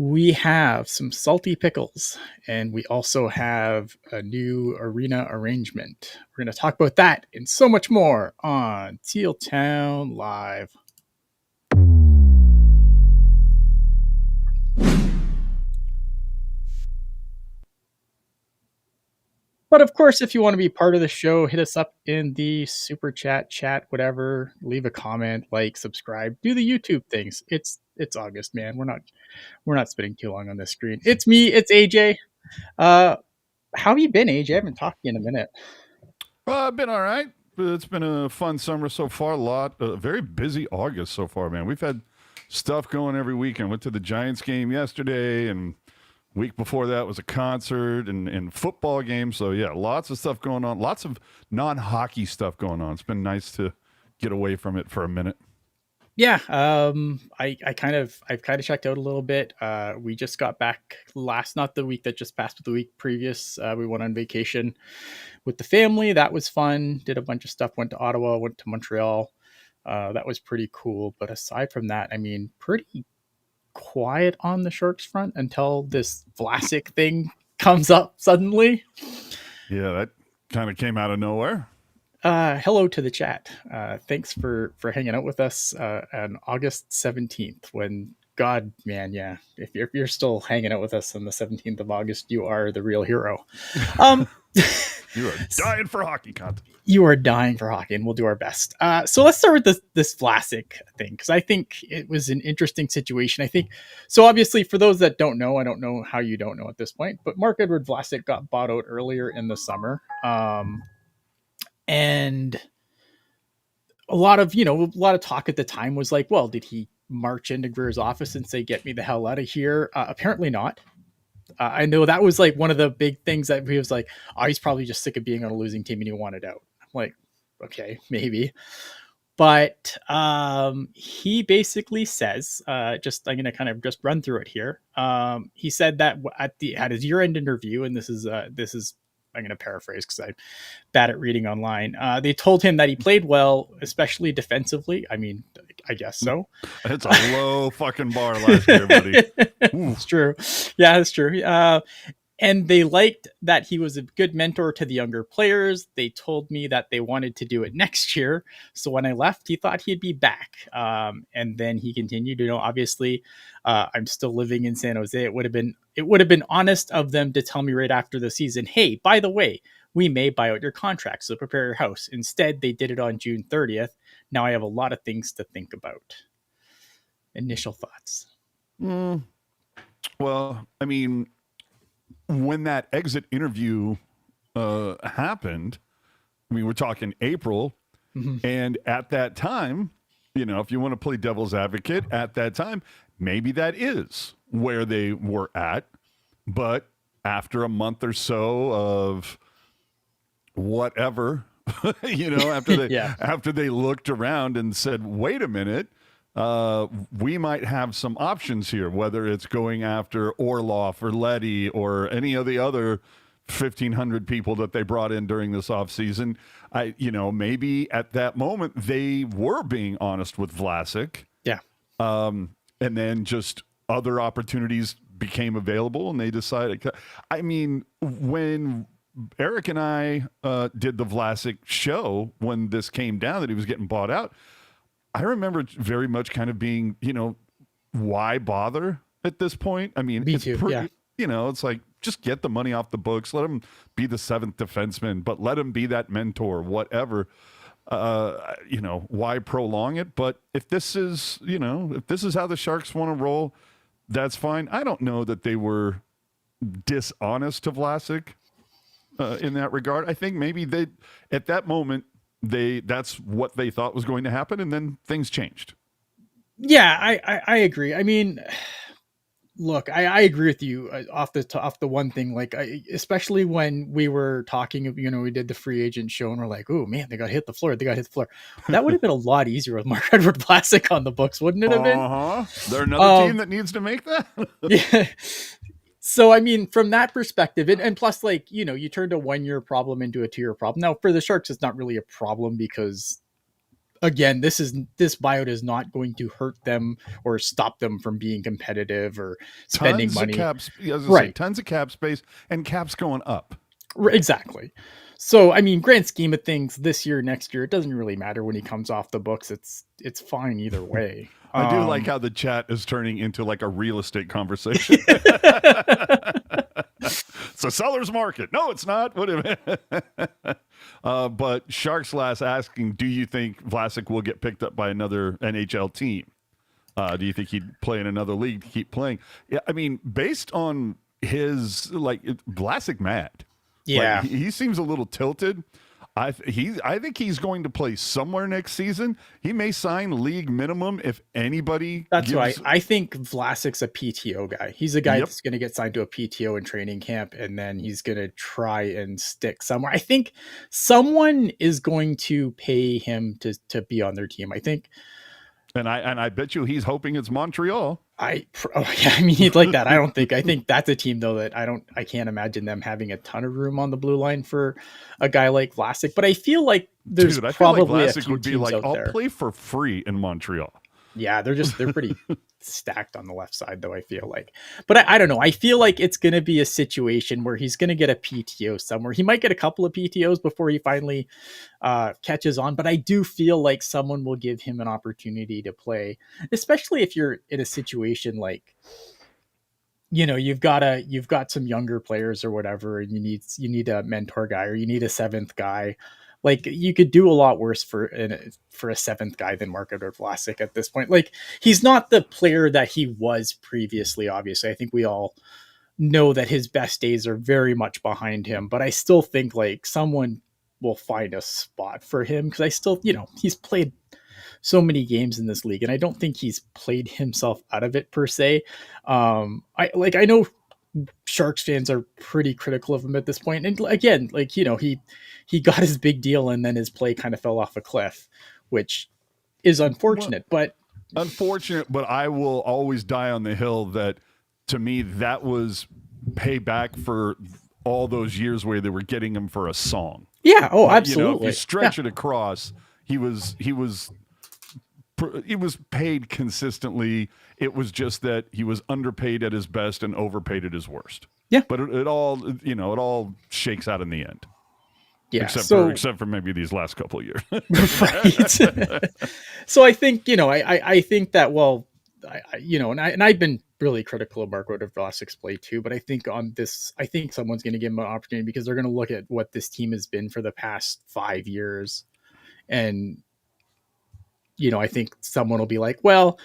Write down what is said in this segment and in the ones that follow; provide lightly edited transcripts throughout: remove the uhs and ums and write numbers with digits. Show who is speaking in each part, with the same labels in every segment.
Speaker 1: We have some salty pickles, and we also have a new arena arrangement. We're going to talk about that and so much more on Teal Town Live. But of course, if you want to be part of the show, hit us up in the super chat, whatever. Leave a comment, like, subscribe, do the YouTube things. It's August, man. We're not spending too long on this screen. It's me. It's AJ. How have you been, AJ? I haven't talked to you in a minute.
Speaker 2: I've been all right. It's been a fun summer so far. Very busy August so far, man. We've had stuff going every weekend. Went to the Giants game yesterday, and week before that was a concert and football game. So yeah, lots of stuff going on. Lots of non-hockey stuff going on. It's been nice to get away from it for a minute.
Speaker 1: Yeah, I've kind of checked out a little bit. We just got back not the week that just passed, but the week previous. We went on vacation with the family. That was fun. Did a bunch of stuff. Went to Ottawa. Went to Montreal. That was pretty cool. But aside from that, I mean, pretty quiet on the Sharks front until this Vlasic thing comes up suddenly.
Speaker 2: Yeah, that kind of came out of nowhere.
Speaker 1: Hello to the chat. Thanks for hanging out with us on August 17th when God, man, yeah. If you're still hanging out with us on the 17th of August, you are the real hero.
Speaker 2: You are dying for hockey content.
Speaker 1: You are dying for hockey, and we'll do our best. So let's start with this Vlasic thing, because I think it was an interesting situation. I think so. Obviously, for those that don't know, I don't know how you don't know at this point, but Marc-Edouard Vlasic got bought out earlier in the summer. And a lot of talk at the time was like, well, did he march into Greer's office and say, get me the hell out of here? Apparently not. I know that was like one of the big things that he was like, oh, he's probably just sick of being on a losing team and he wanted out. I'm like, okay, maybe. But he basically says, I'm going to kind of just run through it here. He said that at his year-end interview, and this is I'm going to paraphrase because I'm bad at reading online. They told him that he played well, especially defensively. I mean, I guess so.
Speaker 2: It's a low fucking bar last year, buddy.
Speaker 1: It's true. Yeah, it's true. And they liked that he was a good mentor to the younger players. They told me that they wanted to do it next year. So when I left, he thought he'd be back. And then he continued, obviously, I'm still living in San Jose. It would have been honest of them to tell me right after the season, hey, by the way, we may buy out your contract, so prepare your house. Instead, they did it on June 30th. Now I have a lot of things to think about. Initial thoughts.
Speaker 2: Well, I mean, when that exit interview happened, I mean, we're talking April, and at that time, if you want to play devil's advocate, at that time, maybe that is where they were at. But after a month or so of whatever, after they looked around and said, wait a minute, we might have some options here, whether it's going after Orlov or Leddy or any of the other 1,500 people that they brought in during this offseason. Maybe at that moment they were being honest with Vlasic.
Speaker 1: Yeah.
Speaker 2: And then just other opportunities became available and they decided. I mean, when Eric and I did the Vlasic show, when this came down that he was getting bought out, I remember very much kind of being, why bother at this point? I mean,
Speaker 1: Me too.
Speaker 2: It's like, just get the money off the books. Let him be the seventh defenseman, but let him be that mentor, whatever. Why prolong it? But if this is how the Sharks want to roll, that's fine. I don't know that they were dishonest to Vlasic in that regard. I think maybe at that moment, that's what they thought was going to happen, and then things changed.
Speaker 1: Yeah, I agree. I mean, look, I agree with you off the one thing, like especially when we were talking, we did the free agent show and we're like, oh man, they got to hit the floor. That would have been a lot eeasier with Marc-Edouard Vlasic on the books, wouldn't it have been?
Speaker 2: They're another team that needs to make that.
Speaker 1: Yeah. So, I mean, from that perspective, and plus, like, you turned a 1-year problem into a 2-year problem. Now, for the Sharks, it's not really a problem because again, this buyout is not going to hurt them or stop them from being competitive or spending money.
Speaker 2: Tons of cap space, and cap's going up.
Speaker 1: Exactly. So, I mean, grand scheme of things, this year, next year, it doesn't really matter when he comes off the books. It's fine either way.
Speaker 2: I do like how the chat is turning into like a real estate conversation. It's a seller's market. No, it's not. But Sharks Last asking, do you think Vlasic will get picked up by another NHL team? Do you think he'd play in another league to keep playing? Yeah, I mean, based on his Vlasic mad.
Speaker 1: Yeah,
Speaker 2: he seems a little tilted. I think he's going to play somewhere next season. He may sign league minimum if anybody.
Speaker 1: That's right. I think Vlasic's a PTO guy. He's a guy that's going to get signed to a PTO in training camp, and then he's going to try and stick somewhere. I think someone is going to pay him to be on their team. I think.
Speaker 2: And I bet you he's hoping it's Montreal.
Speaker 1: I mean, he'd like that. I think that's a team though that I can't imagine them having a ton of room on the blue line for a guy like Vlasic. But I feel like there's probably a few teams out there.
Speaker 2: I'll play for free in Montreal.
Speaker 1: Yeah, they're pretty stacked on the left side though, I feel like. But I don't know. I feel like it's going to be a situation where he's going to get a PTO somewhere. He might get a couple of PTOs before he finally catches on, but I do feel like someone will give him an opportunity to play, especially if you're in a situation like, you know, you've got some younger players or whatever, and you need a mentor guy, or you need a seventh guy. Like, you could do a lot worse for a seventh guy than Marc-Edouard Vlasic at this point. Like, he's not the player that he was previously, obviously. I think we all know that his best days are very much behind him, but I still think like someone will find a spot for him, because I still, you know, he's played so many games in this league, and I don't think he's played himself out of it per se. I know Sharks fans are pretty critical of him at this point. And again, like, you know, he got his big deal and then his play kind of fell off a cliff, which is unfortunate. But
Speaker 2: I will always die on the hill that, to me, that was payback for all those years where they were getting him for a song.
Speaker 1: Yeah. Oh, absolutely.
Speaker 2: You know, if you stretch it across, he was paid consistently. It was just that he was underpaid at his best and overpaid at his worst.
Speaker 1: Yeah.
Speaker 2: But it all shakes out in the end.
Speaker 1: Yeah.
Speaker 2: Except for maybe these last couple of years.
Speaker 1: Right. So I think, you know, I think that, well, I've been really critical of Marc-Edouard Vlasic's play too, but I think on this, I think someone's going to give him an opportunity, because they're going to look at what this team has been for the past 5 years. And, you know, I think someone will be like, well,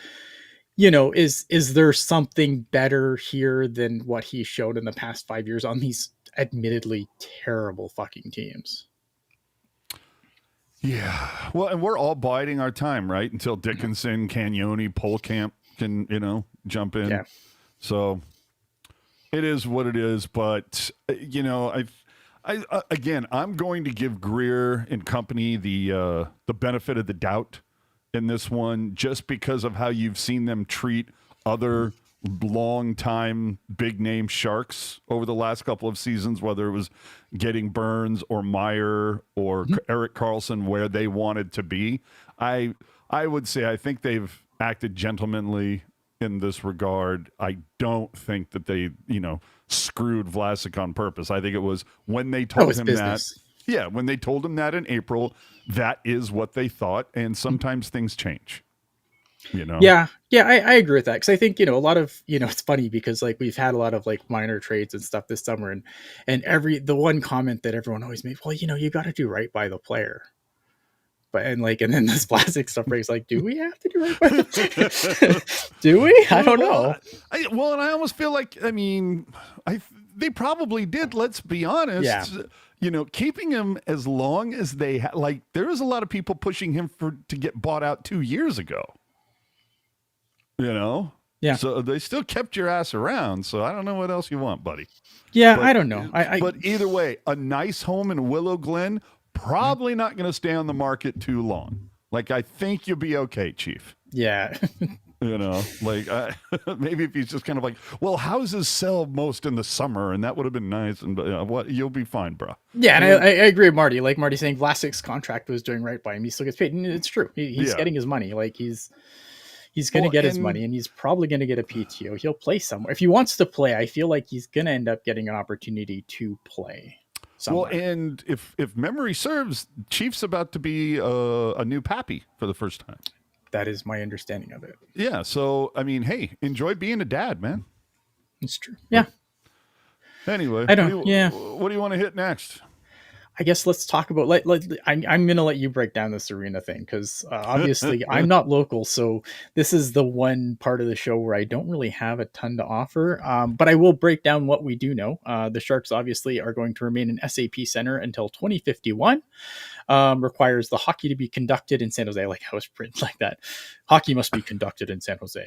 Speaker 1: you know, is there something better here than what he showed in the past 5 years on these admittedly terrible fucking teams?
Speaker 2: Yeah. Well, and we're all biding our time, right? Until Dickinson, Cagnoni, Polkamp can, you know, jump in.
Speaker 1: Yeah.
Speaker 2: So it is what it is. But, you know, I'm going to give Greer and company the benefit of the doubt in this one, just because of how you've seen them treat other long-time big-name Sharks over the last couple of seasons, whether it was getting Burns or Meyer or Erik Karlsson where they wanted to be. I would say I think they've acted gentlemanly in this regard. I don't think that they, you know, screwed Vlasic on purpose. I think it was when they told him
Speaker 1: business.
Speaker 2: that. Yeah, when they told him that in April, that is what they thought, and sometimes things change. You know?
Speaker 1: Yeah, I agree with that, because I think, you know, a lot of, you know, it's funny because like we've had a lot of like minor trades and stuff this summer, and the one comment that everyone always made, well, you know, you got to do right by the player. But and then this Vlasic stuff breaks, like, do we have to do right by the player? Do we? I don't know.
Speaker 2: And I almost feel like, I mean, they probably did. Let's be honest.
Speaker 1: Yeah.
Speaker 2: You know, keeping him as long as they like, there was a lot of people pushing him to get bought out 2 years ago. You know?
Speaker 1: Yeah.
Speaker 2: So they still kept your ass around. So I don't know what else you want, buddy.
Speaker 1: Yeah, I don't know.
Speaker 2: But either way, a nice home in Willow Glen, probably not going to stay on the market too long. Like, I think you'll be okay, Chief.
Speaker 1: Yeah.
Speaker 2: You know, like maybe if he's just kind of like, well, houses sell most in the summer, and that would have been nice, and what you'll be fine, bro.
Speaker 1: Yeah, and I agree with Marty. Like Marty saying, Vlasic's contract was doing right by him. He still gets paid, and it's true. He's getting his money. Like he's going to get his money, and he's probably going to get a PTO. He'll play somewhere if he wants to play. I feel like he's going to end up getting an opportunity to play somewhere.
Speaker 2: Well, and if memory serves, Chief's about to be a new pappy for the first time.
Speaker 1: That is my understanding of it.
Speaker 2: Yeah. So, I mean, hey, enjoy being a dad, man.
Speaker 1: It's true. Yeah.
Speaker 2: Anyway,
Speaker 1: I don't.
Speaker 2: What do you want to hit next?
Speaker 1: I guess let's talk about. I'm going to let you break down this arena thing because obviously I'm not local, so this is the one part of the show where I don't really have a ton to offer. But I will break down what we do know. The Sharks obviously are going to remain in SAP Center until 2051. Requires the hockey to be conducted in San Jose. I like how it's printed like that. Hockey must be conducted in San Jose.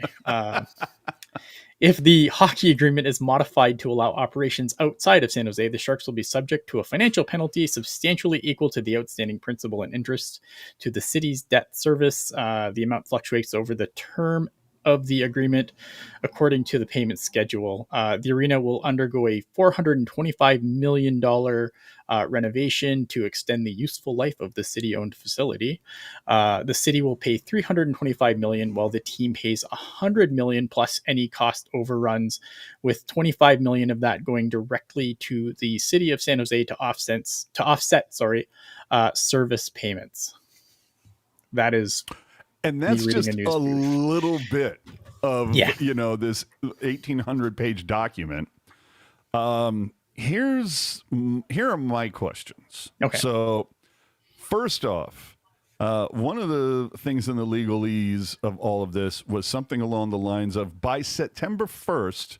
Speaker 1: If the hockey agreement is modified to allow operations outside of San Jose, the Sharks will be subject to a financial penalty substantially equal to the outstanding principal and interest to the city's debt service. The amount fluctuates over the term of the agreement according to the payment schedule. The arena will undergo a $425 million renovation to extend the useful life of the city-owned facility. The city will pay $325 million, while the team pays $100 million plus any cost overruns, with $25 million of that going directly to the city of San Jose to offset service payments. That is.
Speaker 2: And that's just a little bit of, this 1,800-page document. Here are my questions.
Speaker 1: Okay.
Speaker 2: So first off, one of the things in the legalese of all of this was something along the lines of by September 1st,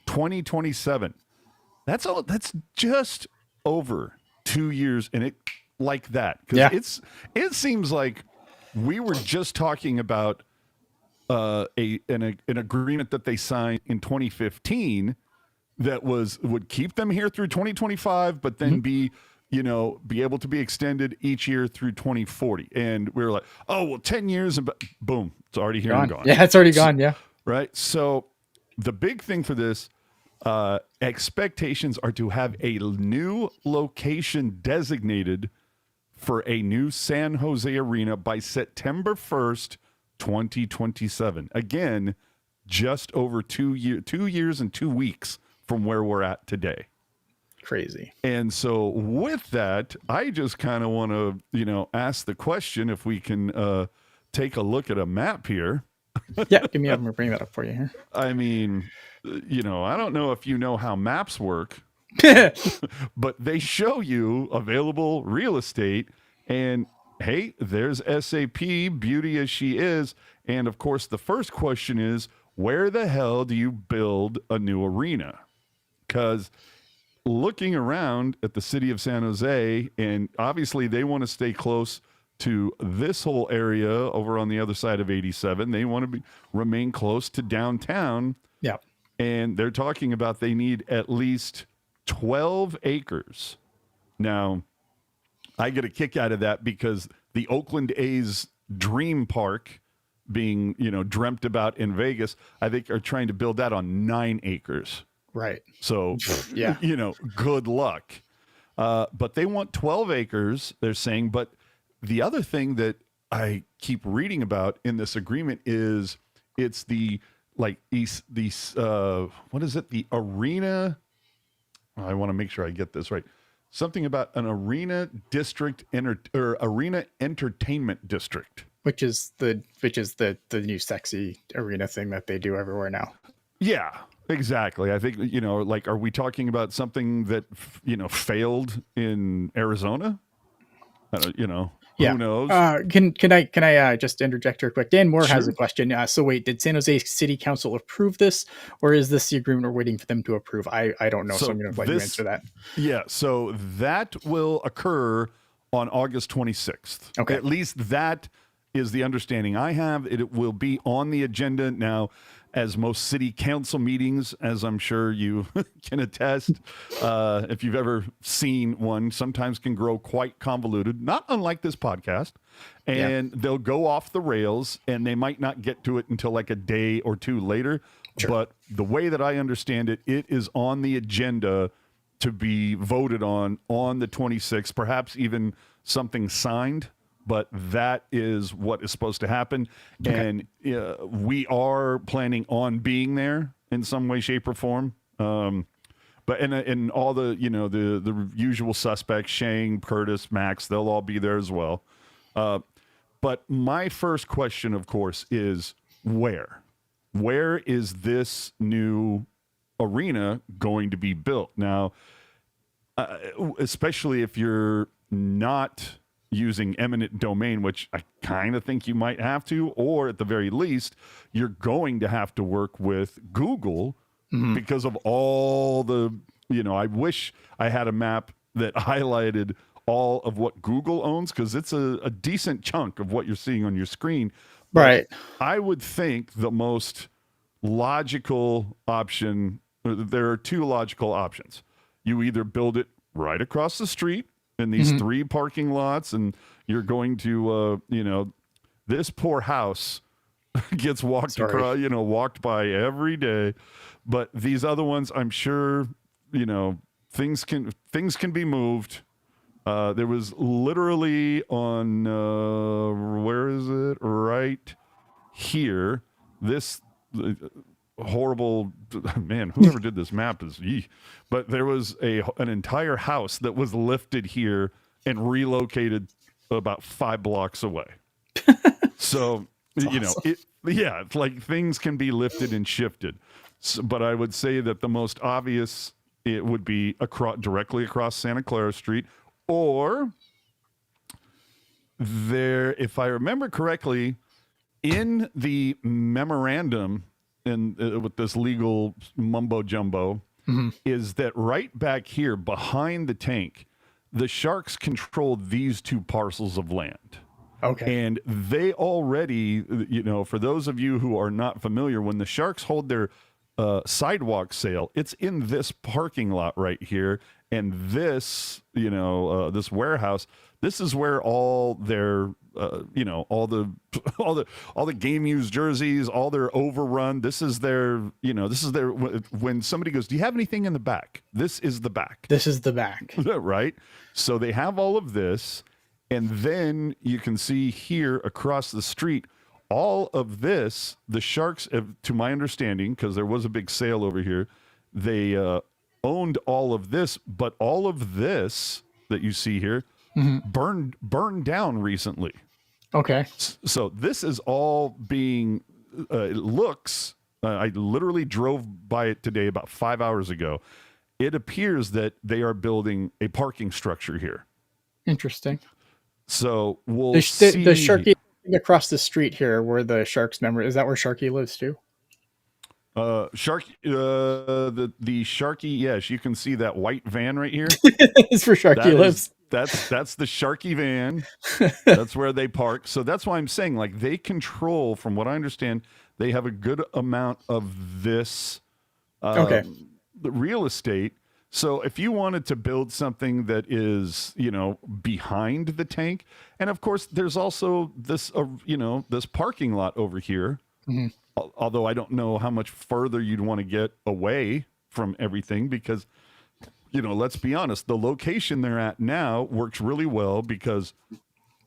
Speaker 2: 2027. That's just over 2 years, and it like that. Because it seems like we were just talking about an agreement that they signed in 2015 that would keep them here through 2025, but then be able to be extended each year through 2040. And we were like, oh, well, 10 years, and boom, it's already here and gone.
Speaker 1: Yeah, it's already gone. Yeah.
Speaker 2: Right. So the big thing for this, expectations are to have a new location designated for a new San Jose arena by September 1st, 2027. Again, just over 2 years and 2 weeks from where we're at today.
Speaker 1: Crazy.
Speaker 2: And so with that, I just kind of want to, ask the question if we can take a look at a map here.
Speaker 1: Yeah, give me. I'm going to bring that up for you here.
Speaker 2: I mean, I don't know if you know how maps work, but they show you available real estate, and hey, there's SAP, beauty as she is. And of course, the first question is, where the hell do you build a new arena? Because looking around at the city of San Jose, and obviously they want to stay close to this whole area over on the other side of 87. They want to remain close to downtown.
Speaker 1: Yeah.
Speaker 2: And they're talking about they need at least 12 acres. Now, I get a kick out of that because the Oakland A's dream park being, dreamt about in Vegas, I think are trying to build that on 9 acres.
Speaker 1: Right.
Speaker 2: So,
Speaker 1: yeah,
Speaker 2: good luck. But they want 12 acres, they're saying. But the other thing that I keep reading about in this agreement is it's the what is it? The arena. I want to make sure I get this right. Something about an arena district or arena entertainment district, which is the
Speaker 1: new sexy arena thing that they do everywhere now.
Speaker 2: Yeah, exactly. I think are we talking about something that failed in Arizona?
Speaker 1: Yeah.
Speaker 2: Who knows?
Speaker 1: Can I just interject here quick? Dan Moore has a question. So wait, did San Jose City Council approve this, or is this the agreement we're waiting for them to approve? I don't know, so I'm going to let you answer that.
Speaker 2: Yeah, so that will occur on August 26th.
Speaker 1: Okay.
Speaker 2: At least that is the understanding I have. It will be on the agenda. Now, as most city council meetings, as I'm sure you can attest, if you've ever seen one, sometimes can grow quite convoluted, not unlike this podcast. And they'll go off the rails, and they might not get to it until like a day or two later.
Speaker 1: Sure.
Speaker 2: But the way that I understand it, it is on the agenda to be voted on the 26th, perhaps even something signed. But that is what is supposed to happen. Okay. And we are planning on being there in some way, shape, or form. But and all the, the usual suspects, Shane, Curtis, Max, they'll all be there as well. But my first question, of course, is where? Where is this new arena going to be built? Now, especially if you're not using eminent domain, which I kind of think you might have to, or at the very least, you're going to have to work with Google because of all the, I wish I had a map that highlighted all of what Google owns, because it's a decent chunk of what you're seeing on your screen. But
Speaker 1: right.
Speaker 2: I would think the most logical option, there are two logical options. You either build it right across the street in these three parking lots, and you're going to, this poor house gets walked across, walked by every day. But these other ones, I'm sure, things can be moved. There was literally on, where is it? Right here. This horrible, man, whoever did this map is, but there was an entire house that was lifted here and relocated about 5 blocks away. So,
Speaker 1: awesome.
Speaker 2: It's like things can be lifted and shifted. So, but I would say that the most obvious, it would be directly across Santa Clara Street, or there, if I remember correctly, in the memorandum and with this legal mumbo jumbo, is that right back here behind the tank, the Sharks control these 2 parcels of land.
Speaker 1: Okay.
Speaker 2: And they already, for those of you who are not familiar, when the Sharks hold their sidewalk sale, it's in this parking lot right here. And this, this warehouse, this is where all their, all the game used jerseys, all their overrun. This is their, when somebody goes, do you have anything in the back? This is the back.
Speaker 1: This is the back.
Speaker 2: Right. So they have all of this. And then you can see here across the street, all of this, the Sharks, to my understanding, because there was a big sale over here, they owned all of this, but all of this that you see here burned down recently.
Speaker 1: Okay.
Speaker 2: So this is all being, it looks, I literally drove by it today about 5 hours ago. It appears that they are building a parking structure here.
Speaker 1: Interesting.
Speaker 2: So we'll see.
Speaker 1: The Sharky across the street here, where the Sharks member, is that where Sharky lives too?
Speaker 2: Sharky, the Sharky, yes, you can see that white van right here.
Speaker 1: It's where Sharky lives.
Speaker 2: That's the Sharky van. That's where they park. So that's why I'm saying, like, they control, from what I understand, they have a good amount of this the real estate. So if you wanted to build something that is, behind the tank, and of course there's also this, this parking lot over here. Although I don't know how much further you'd want to get away from everything, because, let's be honest, the location they're at now works really well, because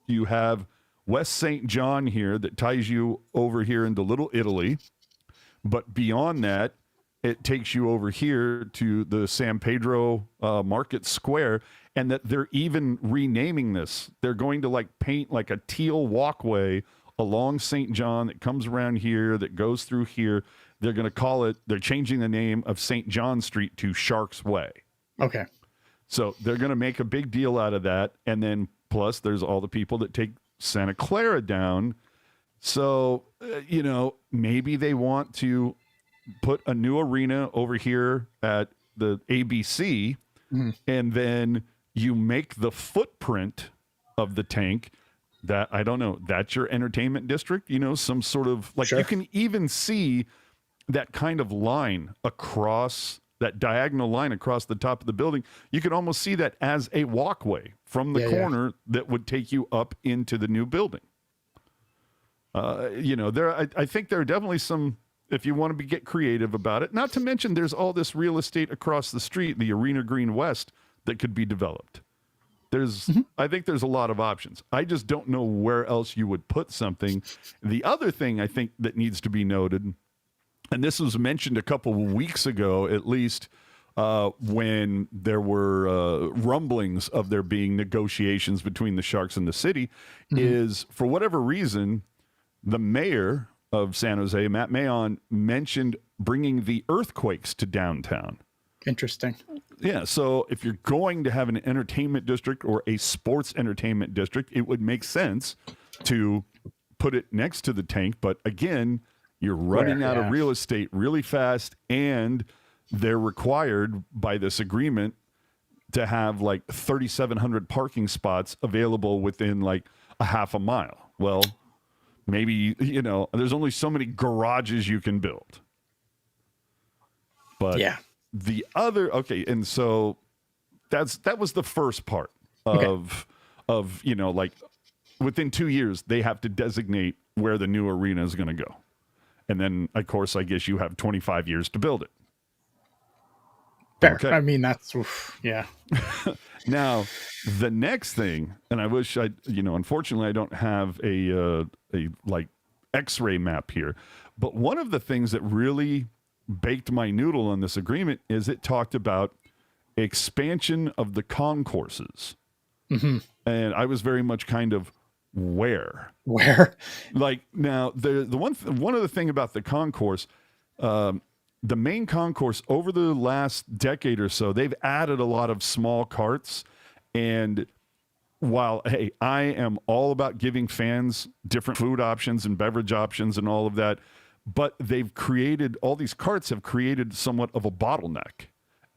Speaker 2: you have West St. John here that ties you over here into Little Italy. But beyond that, it takes you over here to the San Pedro Market Square, and that they're even renaming this. They're going to paint like a teal walkway along St. John that comes around here, that goes through here. They're going to call it, they're changing the name of St. John Street to Sharks Way.
Speaker 1: Okay.
Speaker 2: So they're going to make a big deal out of that. And then plus there's all the people that take Santa Clara down. So, maybe they want to put a new arena over here at the ABC, and then you make the footprint of the tank that, I don't know, that's your entertainment district, some sort of, like,
Speaker 1: sure.
Speaker 2: You can even see that kind of line across that diagonal line across the top of the building, you can almost see that as a walkway from the corner that would take you up into the new building. I think there are definitely some, if you want to get creative about it, not to mention there's all this real estate across the street, the Arena Green West, that could be developed. I think there's a lot of options. I just don't know where else you would put something. The other thing I think that needs to be noted, and this was mentioned a couple of weeks ago, at least, when there were rumblings of there being negotiations between the Sharks and the city, is for whatever reason, the mayor of San Jose, Matt Mayon, mentioned bringing the earthquakes to downtown.
Speaker 1: Interesting.
Speaker 2: Yeah, so if you're going to have an entertainment district or a sports entertainment district, it would make sense to put it next to the tank. But again, you're running out of real estate really fast, and they're required by this agreement to have like 3,700 parking spots available within like a half a mile. Well, maybe, there's only so many garages you can build. But the other, and so that was the first part of like within 2 years, they have to designate where the new arena is going to go. And then, of course, I guess you have 25 years to build it.
Speaker 1: Fair. Okay. I mean, that's,
Speaker 2: Now, the next thing, and I wish unfortunately I don't have a like X-ray map here, but one of the things that really baked my noodle on this agreement is it talked about expansion of the concourses. And I was very much kind of, where like, now the one other thing about the concourse, the main concourse over the last decade or so, they've added a lot of small carts. And while, hey, I am all about giving fans different food options and beverage options and all of that, but they've created, all these carts have created somewhat of a bottleneck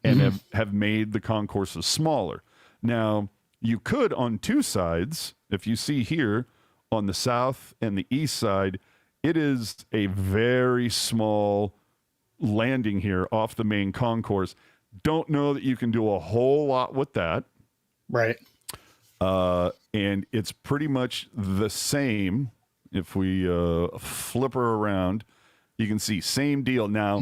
Speaker 2: and have made the concourses smaller. Now, you could, on two sides, if you see here, on the south and the east side, it is a very small landing here off the main concourse. Don't know that you can do a whole lot with that.
Speaker 1: Right.
Speaker 2: And it's pretty much the same. If we flip her around, you can see same deal. Now,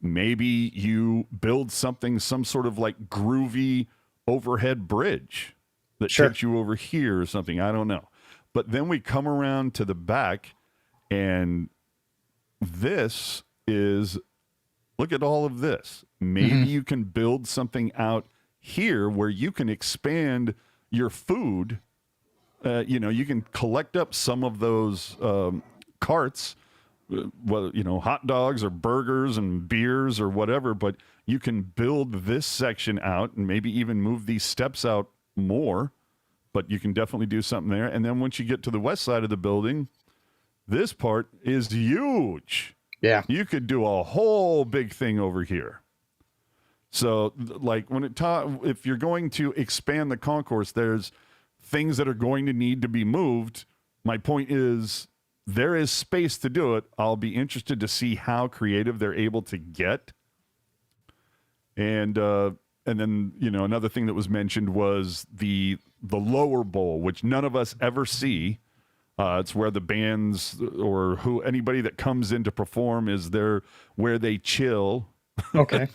Speaker 2: maybe you build something, some sort of like groovy overhead bridge that takes you over here or something. I don't know. But then we come around to the back, and this is, look at all of this. Maybe you can build something out here where you can expand your food. You can collect up some of those carts, whether, hot dogs or burgers and beers or whatever, but you can build this section out and maybe even move these steps out more, but you can definitely do something there. And then once you get to the west side of the building, this part is huge.
Speaker 1: Yeah.
Speaker 2: You could do a whole big thing over here. So like if you're going to expand the concourse, there's things that are going to need to be moved. My point is there is space to do it. I'll be interested to see how creative they're able to get. And then, another thing that was mentioned was the lower bowl, which none of us ever see. It's where the bands or anybody that comes in to perform is there, where they chill.
Speaker 1: Okay.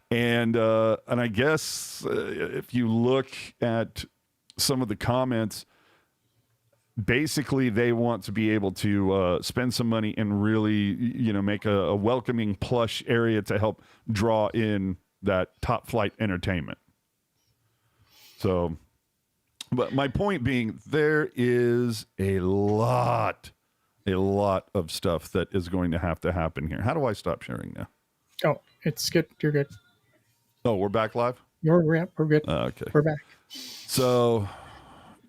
Speaker 2: And I guess if you look at some of the comments, basically they want to be able to spend some money and really, make a welcoming plush area to help draw in that top flight entertainment. So, but my point being, there is a lot of stuff that is going to have to happen here. How do I stop sharing now?
Speaker 1: Oh, it's good. You're good.
Speaker 2: Oh, we're back live?
Speaker 1: We're good.
Speaker 2: Okay.
Speaker 1: We're back.
Speaker 2: So,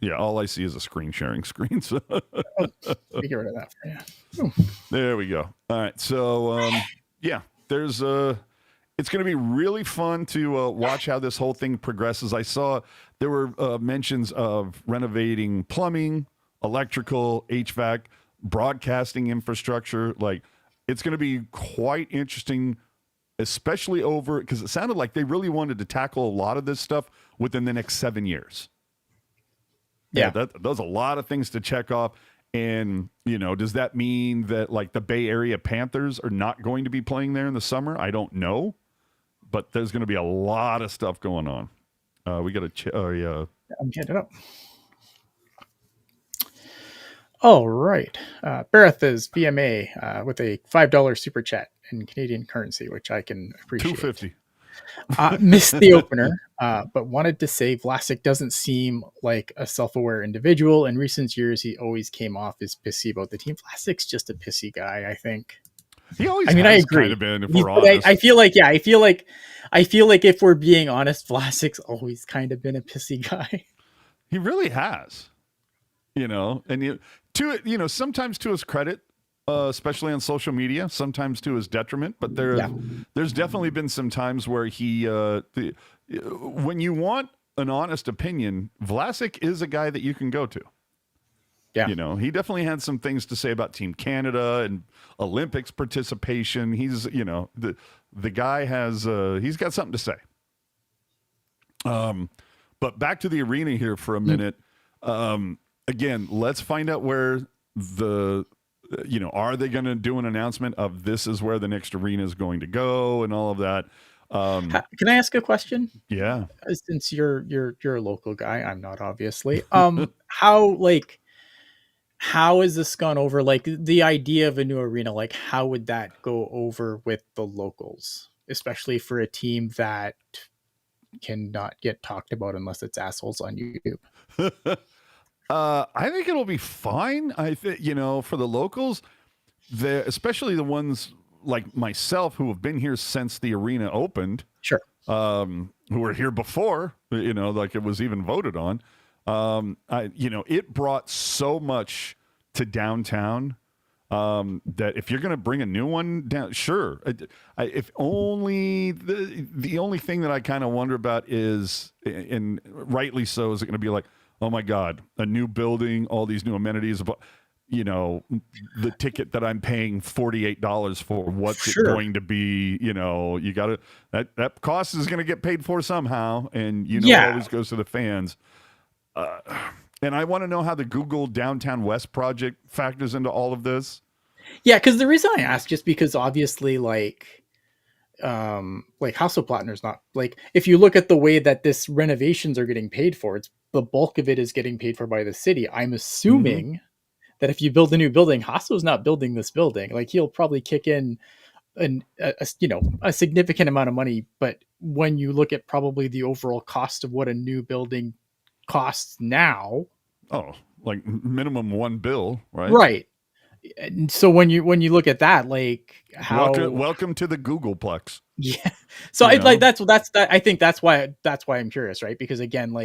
Speaker 2: yeah, all I see is a screen sharing screen. So
Speaker 1: Let me get rid of that for you.
Speaker 2: There we go. All right. So, there's it's going to be really fun to watch how this whole thing progresses. I saw there were mentions of renovating plumbing, electrical, HVAC, broadcasting infrastructure. Like, it's going to be quite interesting, especially over, because it sounded like they really wanted to tackle a lot of this stuff within the next 7 years.
Speaker 1: Yeah.
Speaker 2: Those a lot of things to check off. And, does that mean that like the Bay Area Panthers are not going to be playing there in the summer? I don't know, but there's going to be a lot of stuff going on. We got to
Speaker 1: I'm getting it up. All right. Bareth is VMA with a $5 super chat in Canadian currency, which I can appreciate.
Speaker 2: $2.50.
Speaker 1: Missed the opener, but wanted to say Vlasic doesn't seem like a self-aware individual. In recent years, he always came off as pissy about the team. Vlasic's just a pissy guy, I think.
Speaker 2: He always
Speaker 1: I
Speaker 2: has
Speaker 1: agree.
Speaker 2: kind of been, if we're honest.
Speaker 1: I feel like if we're being honest, Vlasic's always kind of been a pissy guy.
Speaker 2: He really has. And sometimes to his credit, especially on social media, sometimes to his detriment, but there's definitely been some times where he when you want an honest opinion, Vlasic is a guy that you can go to.
Speaker 1: Yeah.
Speaker 2: He definitely had some things to say about Team Canada and Olympics participation. He's, the guy has he's got something to say. But back to the arena here for a minute. Again, let's find out where are they going to do an announcement of this is where the next arena is going to go and all of that?
Speaker 1: Can I ask a question?
Speaker 2: Yeah.
Speaker 1: Since you're a local guy, I'm not, obviously. How has this gone over? Like the idea of a new arena, like how would that go over with the locals, especially for a team that cannot get talked about unless it's assholes on YouTube?
Speaker 2: I think it'll be fine. I think, for the locals, especially the ones like myself who have been here since the arena opened.
Speaker 1: Sure.
Speaker 2: Who were here before, like it was even voted on. It brought so much to downtown that if you're going to bring a new one down, sure. If only the only thing that I kind of wonder about is, and rightly so, is it going to be like, oh my God, a new building, all these new amenities, the ticket that I'm paying $48 for, what's it going to be? You got to, that cost is going to get paid for somehow. And, it always goes to the fans. And I want to know how the Google Downtown West project factors into all of this.
Speaker 1: Yeah, because the reason I ask, just because obviously, like House of Platinum's not, like, if you look at the way that this renovations are getting paid for, it's the bulk of it is getting paid for by the city. I'm assuming that if you build a new building, Hasso's not building this building. Like, he'll probably kick in a significant amount of money, but when you look at probably the overall cost of what a new building costs now,
Speaker 2: like minimum one bill,
Speaker 1: right? And so when you look at that, like, how
Speaker 2: welcome to the Googleplex.
Speaker 1: Yeah. So I think that's why I'm curious, right? Because again,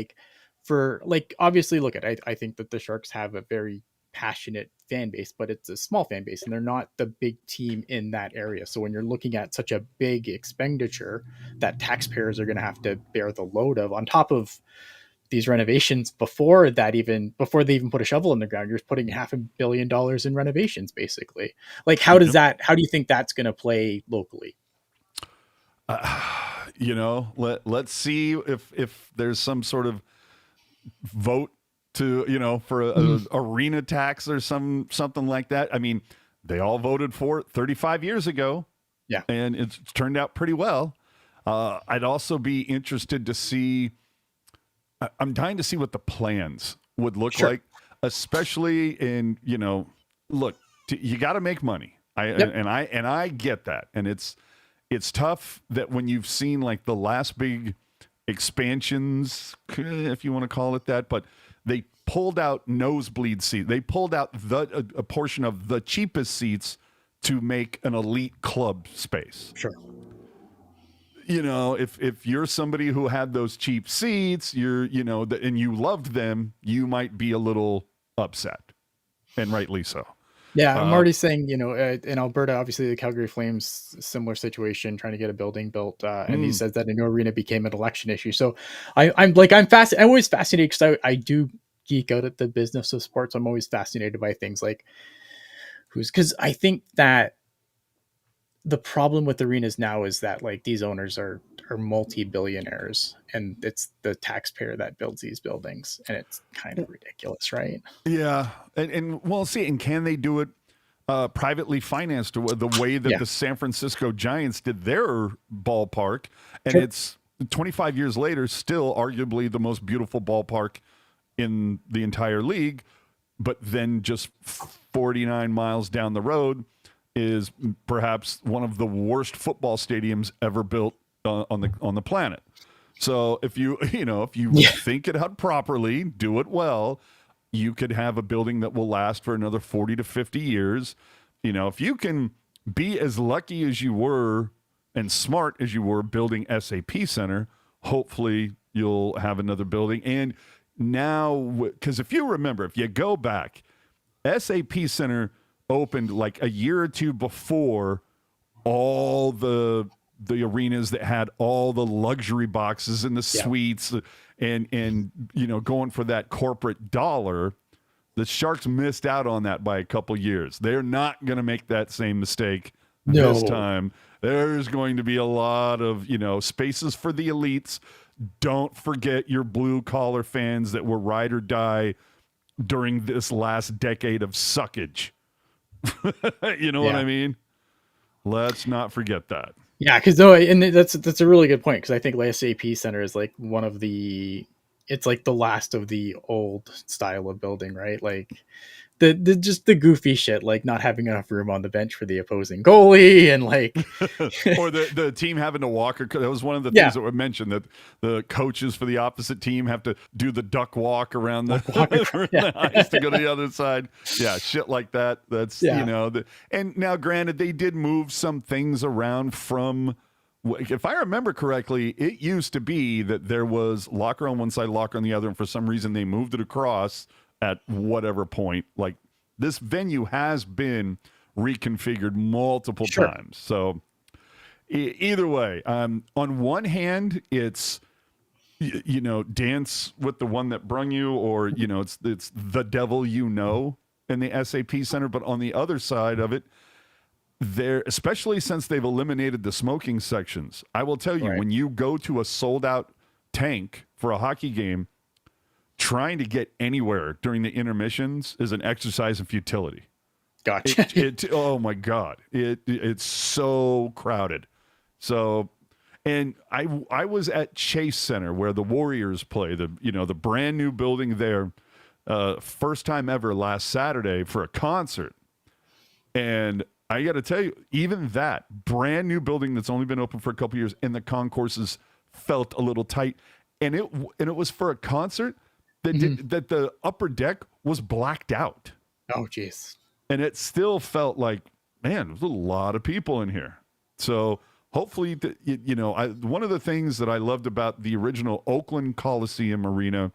Speaker 1: obviously, I think that the Sharks have a very passionate fan base, but it's a small fan base and they're not the big team in that area. So when you're looking at such a big expenditure that taxpayers are going to have to bear the load of, on top of these renovations, before they even put a shovel in the ground, you're putting $500 million in renovations, basically. Like, how do you think that's going to play locally?
Speaker 2: Let's see if there's some sort of vote to, for a arena tax or something like that. I mean, they all voted for it 35 years ago.
Speaker 1: Yeah.
Speaker 2: And it's turned out pretty well. I'd also be interested to see, I'm dying to see what the plans would look like, especially in, look, you got to make money. I get that. And it's tough that when you've seen like the last big expansions, if you want to call it that, but they pulled out nosebleed seats. They pulled out a portion of the cheapest seats to make an elite club space.
Speaker 1: Sure.
Speaker 2: If you're somebody who had those cheap seats, and you loved them, you might be a little upset, and rightly so.
Speaker 1: Yeah, I'm already saying, in Alberta, obviously the Calgary Flames, similar situation, trying to get a building built, and he says that a new arena became an election issue. So I'm always fascinated because I do geek out at the business of sports. I'm always fascinated by things like because I think that the problem with arenas now is that like these owners are multi-billionaires, and it's the taxpayer that builds these buildings, and it's kind of ridiculous, right?
Speaker 2: Yeah, and well, see, and can they do it privately financed the way that
Speaker 1: Yeah.
Speaker 2: the San Francisco Giants did their ballpark, and
Speaker 1: Sure.
Speaker 2: it's 25 years later, still arguably the most beautiful ballpark in the entire league, but then just 49 miles down the road is perhaps one of the worst football stadiums ever built on the planet. So if you
Speaker 1: Yeah.
Speaker 2: think it out properly, do it well, you could have a building that will last for another 40 to 50 years. If you can be as lucky as you were and smart as you were building SAP Center, hopefully you'll have another building. And now, because if you remember, if you go back, SAP Center opened like a year or two before all the arenas that had all the luxury boxes and the suites and going for that corporate dollar. The Sharks missed out on that by a couple years. They're not going to make that same mistake this time. There's going to be a lot of spaces for the elites. Don't forget your blue collar fans that were ride or die during this last decade of suckage. You know what I mean? Let's not forget that.
Speaker 1: Yeah, because and that's a really good point, because I think SAP Center is like it's like the last of the old style of building, right? Like the just the goofy shit, like not having enough room on the bench for the opposing goalie, and like
Speaker 2: or the team having to walk. That was one of the things that were mentioned, that the coaches for the opposite team have to do the duck walk around the ice to go to the other side. Yeah, shit like that. That's and now granted, they did move some things around from. If I remember correctly, it used to be that there was locker on one side, locker on the other, and for some reason they moved it across at whatever point. Like, this venue has been reconfigured multiple times. So either way, on one hand, it's dance with the one that brung you, or it's the devil in the SAP Center. But on the other side of it, there, especially since they've eliminated the smoking sections, I will tell you, when you go to a sold out tank for a hockey game, trying to get anywhere during the intermissions is an exercise in futility.
Speaker 1: Gotcha.
Speaker 2: Oh my God. It's so crowded. So, and I was at Chase Center where the Warriors play, the brand new building there, first time ever last Saturday for a concert. And I got to tell you, even that brand new building that's only been open for a couple years, and the concourses felt a little tight, and it was for a concert that that the upper deck was blacked out.
Speaker 1: Oh, jeez.
Speaker 2: And it still felt like, man, there's a lot of people in here. So hopefully, one of the things that I loved about the original Oakland Coliseum Arena,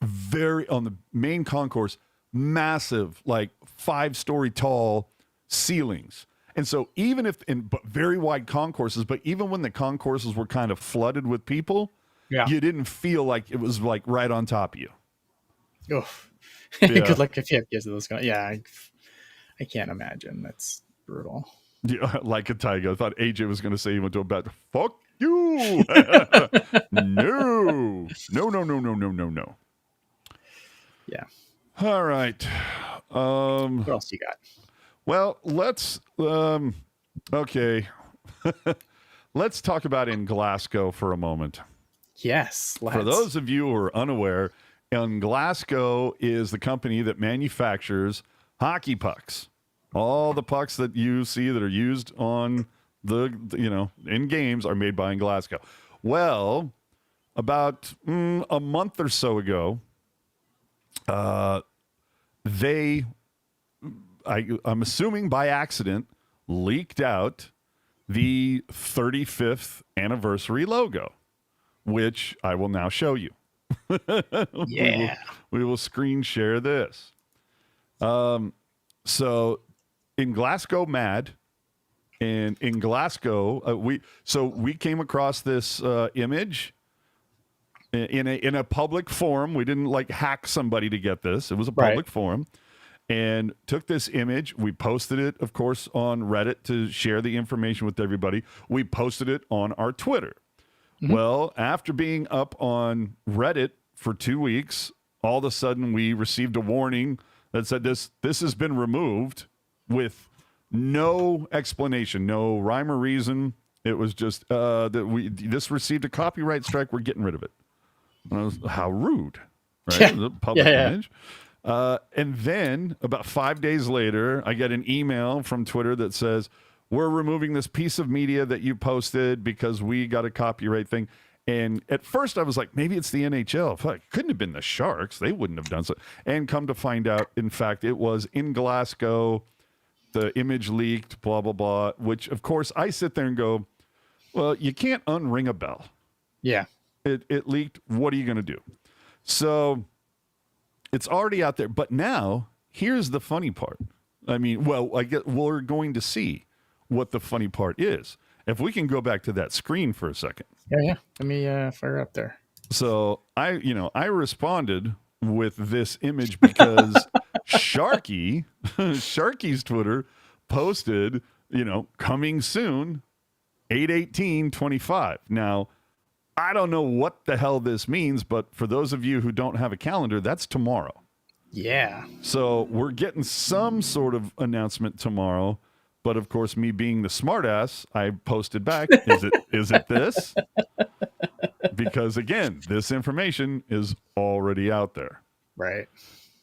Speaker 2: on the main concourse, massive, like 5-story tall ceilings. And so even but very wide concourses, but even when the concourses were kind of flooded with people, you didn't feel like it was like right on top of you.
Speaker 1: Oof. Good luck if you have kids of those guys. Yeah, I can't imagine. That's brutal.
Speaker 2: Yeah, like a tiger. I thought AJ was going to say he went to a bet. Fuck you. No.
Speaker 1: Yeah.
Speaker 2: All right.
Speaker 1: What else you got?
Speaker 2: Well, let's okay. Let's talk about in Glasgow for a moment.
Speaker 1: Yes.
Speaker 2: For those of you who are unaware, in Glasgow is the company that manufactures hockey pucks. All the pucks that you see that are used on in games are made by in Glasgow. Well, about a month or so ago, I'm assuming by accident, leaked out the 35th anniversary logo, which I will now show you.
Speaker 1: Yeah.
Speaker 2: We will screen share this. So in Glasgow Mad, and in Glasgow, we came across this image in a public forum. We didn't hack somebody to get this. It was a public forum. and took this image. We posted it, of course, on Reddit to share the information with everybody. We posted it on our Twitter. Well, after being up on Reddit for 2 weeks, all of a sudden we received a warning that said this has been removed with no explanation, no rhyme or reason. It was just that this received a copyright strike. We're getting rid of it. How rude, right?
Speaker 1: Yeah.
Speaker 2: The public image. And then about 5 days later, I get an email from Twitter that says, we're removing this piece of media that you posted because we got a copyright thing. And at first I was like, maybe it's the NHL. Fuck, it couldn't have been the Sharks. They wouldn't have done so. And come to find out, in fact, it was in Glasgow. The image leaked, blah, blah, blah, which, of course, I sit there and go, well, you can't unring a bell.
Speaker 1: Yeah.
Speaker 2: It leaked. What are you going to do? So it's already out there. But now, here's the funny part. I mean, well, I guess we're going to see what the funny part is. If we can go back to that screen for a second.
Speaker 1: Yeah. Let me fire up there.
Speaker 2: So I responded with this image because Sharky's Twitter posted, coming soon, 8/18/25. Now, I don't know what the hell this means, but for those of you who don't have a calendar, that's tomorrow.
Speaker 1: Yeah.
Speaker 2: So we're getting some sort of announcement tomorrow. But of course, me being the smartass, I posted back, is it this? Because again, this information is already out there.
Speaker 1: Right.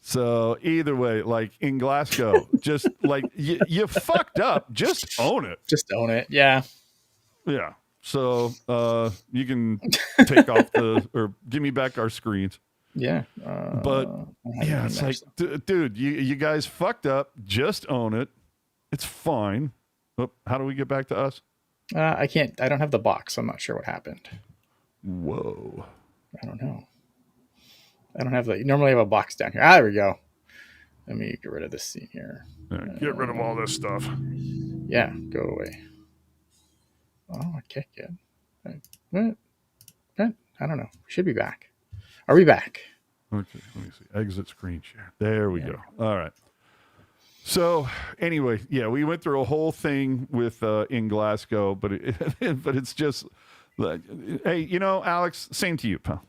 Speaker 2: So either way, like in Glasgow, just like you fucked up, just own it.
Speaker 1: Just own it. Yeah.
Speaker 2: Yeah. So you can take off or give me back our screens.
Speaker 1: Yeah.
Speaker 2: But yeah, it's like, dude, you guys fucked up. Just own it. It's fine. Oh, how do we get back to us?
Speaker 1: I can't. I don't have the box. I'm not sure what happened.
Speaker 2: Whoa.
Speaker 1: I don't know. I don't have the. Normally I have a box down here. There we go. Let me get rid of this scene here.
Speaker 2: Get rid of all this stuff.
Speaker 1: Yeah, go away. Oh, okay, good. What? I don't know. We should be back. Are we back?
Speaker 2: Okay, let me see. Exit screen share. There we go. All right. So anyway, yeah, we went through a whole thing with in Glasgow, but but it's just, hey, Alex, same to you, pal.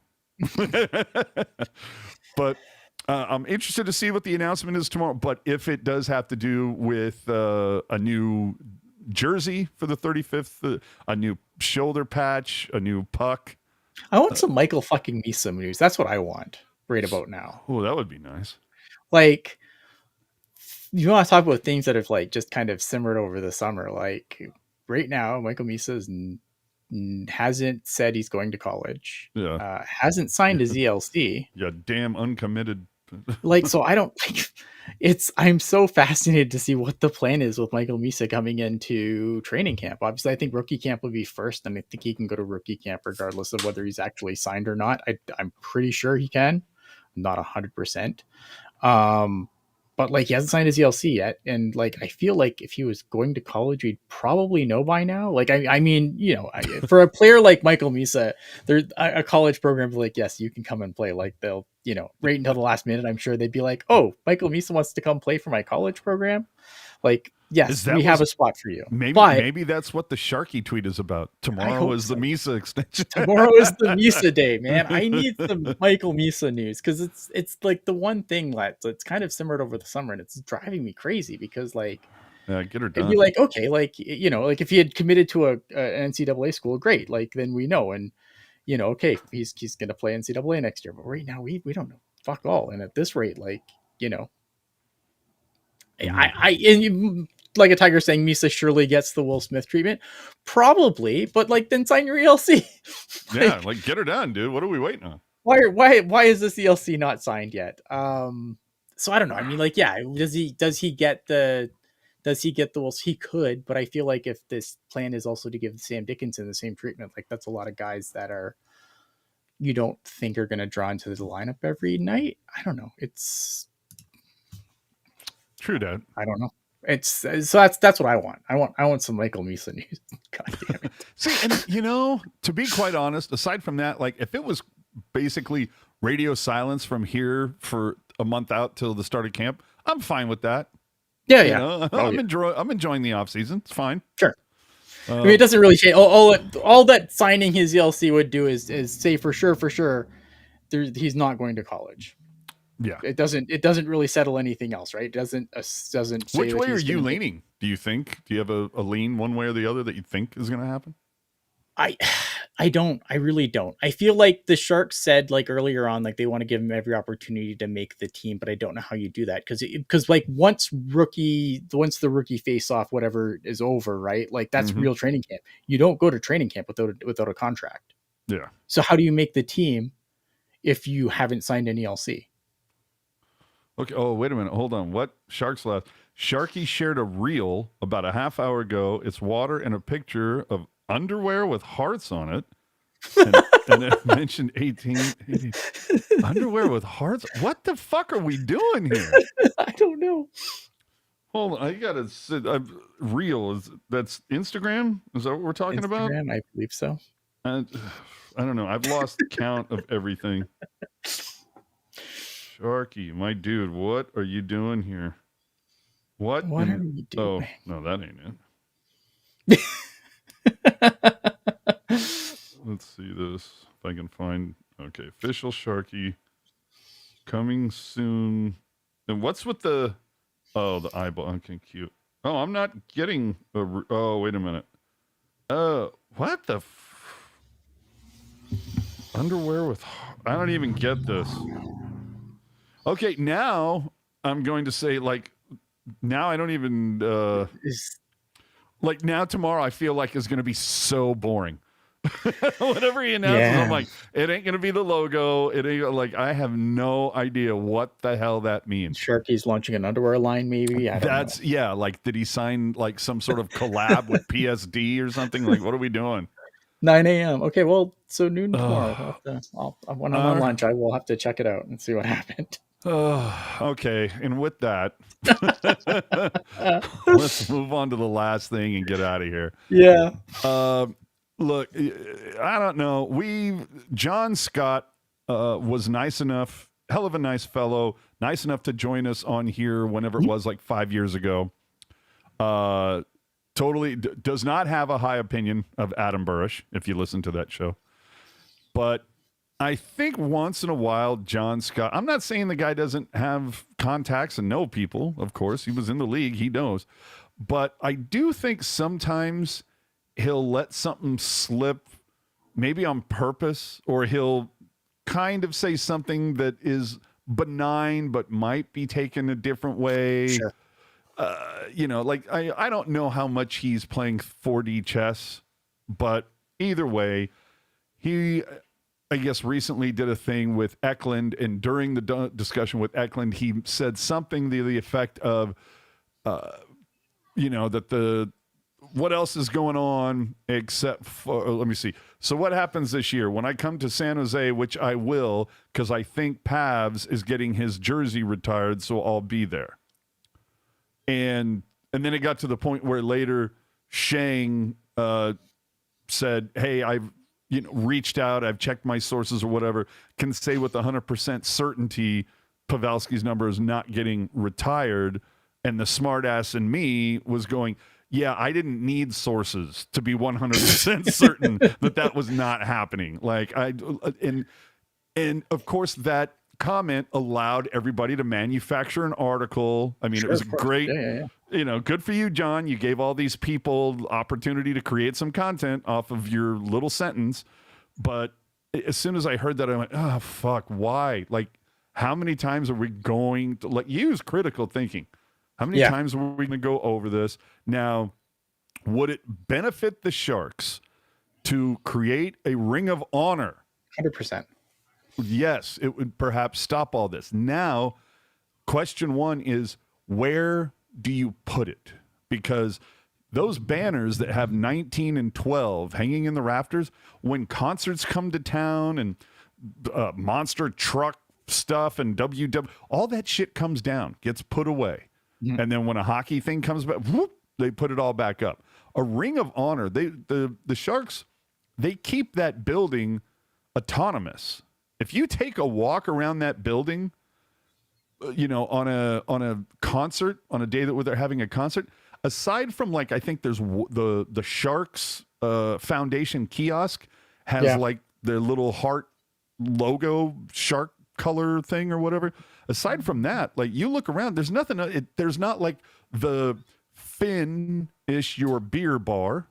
Speaker 2: But I'm interested to see what the announcement is tomorrow. But if it does have to do with a new jersey for the 35th, a new shoulder patch, a new puck.
Speaker 1: I want some Michael fucking Misa news. That's what I want right about now.
Speaker 2: Oh, that would be nice.
Speaker 1: Like, you want to talk about things that have like just kind of simmered over the summer. Like right now, Michael Misa hasn't said he's going to college.
Speaker 2: Yeah.
Speaker 1: Hasn't signed his ELC.
Speaker 2: Yeah, damn uncommitted.
Speaker 1: Like, so I don't like I'm so fascinated to see what the plan is with Michael Misa coming into training camp. Obviously, I think rookie camp will be first, and I think he can go to rookie camp regardless of whether he's actually signed or not. I'm pretty sure he can. I'm not 100%. But like he hasn't signed his ELC yet, and like I feel like if he was going to college, we'd probably know by now. Like I mean, for a player like Michael Misa, there's a college program like, yes, you can come and play. Like they'll, right until the last minute, I'm sure they'd be like, oh, Michael Misa wants to come play for my college program. Like, yes, we have a spot for you.
Speaker 2: Maybe that's what the Sharky tweet is about. Tomorrow is the Misa extension.
Speaker 1: Tomorrow is the Misa day, man. I need some Michael Misa news because it's like the one thing that's kind of simmered over the summer, and it's driving me crazy because like,
Speaker 2: get her done.
Speaker 1: It'd be like, okay, like like if he had committed to an NCAA school, great. Like then we know, and okay, he's gonna play NCAA next year. But right now we don't know fuck all, and at this rate, like like a Tiger saying Misa surely gets the Will Smith treatment. Probably, but like then sign your ELC.
Speaker 2: Yeah, like get her done, dude. What are we waiting on?
Speaker 1: Why is this ELC not signed yet? So I don't know. I mean, like, yeah, does he get the Will? He could, but I feel like if this plan is also to give Sam Dickinson the same treatment, like that's a lot of guys that you don't think are going to draw into the lineup every night. I don't know. It's
Speaker 2: true, Dad.
Speaker 1: I don't know. It's so that's what I want. I want some Michael Misa news. God damn it.
Speaker 2: See, and to be quite honest, aside from that, like if it was basically radio silence from here for a month out till the start of camp, I'm fine with that.
Speaker 1: Yeah,
Speaker 2: You
Speaker 1: yeah.
Speaker 2: know,
Speaker 1: Oh,
Speaker 2: I'm enjoying the off season. It's fine.
Speaker 1: sure. I mean, it doesn't really change. All that signing his ELC would do is say for sure, he's not going to college.
Speaker 2: Yeah.
Speaker 1: It doesn't really settle anything else, right? It doesn't say
Speaker 2: Which
Speaker 1: that
Speaker 2: way are
Speaker 1: he's
Speaker 2: you
Speaker 1: gonna
Speaker 2: leaning? Do you think? Do you have a lean one way or the other that you think is going to happen?
Speaker 1: I I really don't. I feel like the Sharks said like earlier on, like they want to give him every opportunity to make the team, but I don't know how you do that because like once the rookie face off whatever is over, right? Like that's real training camp. You don't go to training camp without a contract.
Speaker 2: Yeah.
Speaker 1: So how do you make the team if you haven't signed an ELC?
Speaker 2: Okay. Oh, wait a minute. Hold on. What? Sharks left. Sharky shared a reel about a half hour ago. It's water and a picture of underwear with hearts on it. And it mentioned 18 underwear with hearts. What the fuck are we doing here?
Speaker 1: I don't know.
Speaker 2: Hold on. I got to sit. Reel. That's Instagram? Is that what we're talking about?
Speaker 1: Instagram, I believe so.
Speaker 2: I don't know. I've lost count of everything. Sharky, my dude, what are you doing here? What
Speaker 1: are you doing?
Speaker 2: Oh, no, that ain't it. Let's see this. If I can find. Okay, official Sharky. Coming soon. And what's with the. Oh, the eyeball. Okay, cute. Oh, I'm not getting. Oh, wait a minute. What the. Underwear with. I don't even get this. Okay, now I'm going to say, like, now I don't even, like, now tomorrow I feel like is going to be so boring. Whatever he announces, I'm like, it ain't going to be the logo. It ain't, like, I have no idea what the hell that means.
Speaker 1: Sharky's launching an underwear line, maybe? I don't know.
Speaker 2: Yeah, like, did he sign, like, some sort of collab with PSD or something? Like, what are we doing?
Speaker 1: 9 a.m. Okay, well, so noon tomorrow. When I'm on lunch, I will have to check it out and see what happened.
Speaker 2: Okay. And with that, let's move on to the last thing and get out of here.
Speaker 1: Yeah.
Speaker 2: Look, I don't know. John Scott was nice enough, hell of a nice fellow, nice enough to join us on here whenever it was, like 5 years ago. Totally does not have a high opinion of Adam Burrish, if you listen to that show. But I think once in a while, John Scott, I'm not saying the guy doesn't have contacts and know people. Of course, he was in the league. He knows. But I do think sometimes he'll let something slip, maybe on purpose, or he'll kind of say something that is benign but might be taken a different way.
Speaker 1: Sure.
Speaker 2: You know, like I don't know how much he's playing 4D chess, but either way, he, I guess, recently did a thing with Eklund, and during the discussion with Eklund, he said something to the effect of, you know, that what else is going on except for, let me see. So what happens this year when I come to San Jose, which I will, because I think Pavs is getting his jersey retired, so I'll be there. And then it got to the point where later Shang said, hey, I've reached out, I've checked my sources or whatever, can say with 100% certainty Pavelski's number is not getting retired. And the smartass in me was going, yeah, I didn't need sources to be 100% certain that was not happening. Like and of course that comment allowed everybody to manufacture an article. I mean, it was great.
Speaker 1: Yeah.
Speaker 2: You know, good for you, John. You gave all these people opportunity to create some content off of your little sentence. But as soon as I heard that, I went, oh, fuck, why? Like, how many times are we going to, like, use critical thinking? How many times are we going to go over this? Now, would it benefit the Sharks to create a ring of honor?
Speaker 1: 100%.
Speaker 2: Yes, it would perhaps stop all this. Now, question one is, where do you put it? Because those banners that have 19 and 12 hanging in the rafters, when concerts come to town and monster truck stuff and all that shit comes down, gets put away. Mm-hmm. And then when a hockey thing comes back, whoop, they put it all back up. A ring of honor, the Sharks, they keep that building autonomous. If you take a walk around that building, on a concert, on a day that they're having a concert, aside from like, I think there's the Sharks Foundation kiosk has like their little heart logo shark color thing or whatever. Aside from that, like you look around, there's nothing. There's not like the Finn-ish your beer bar.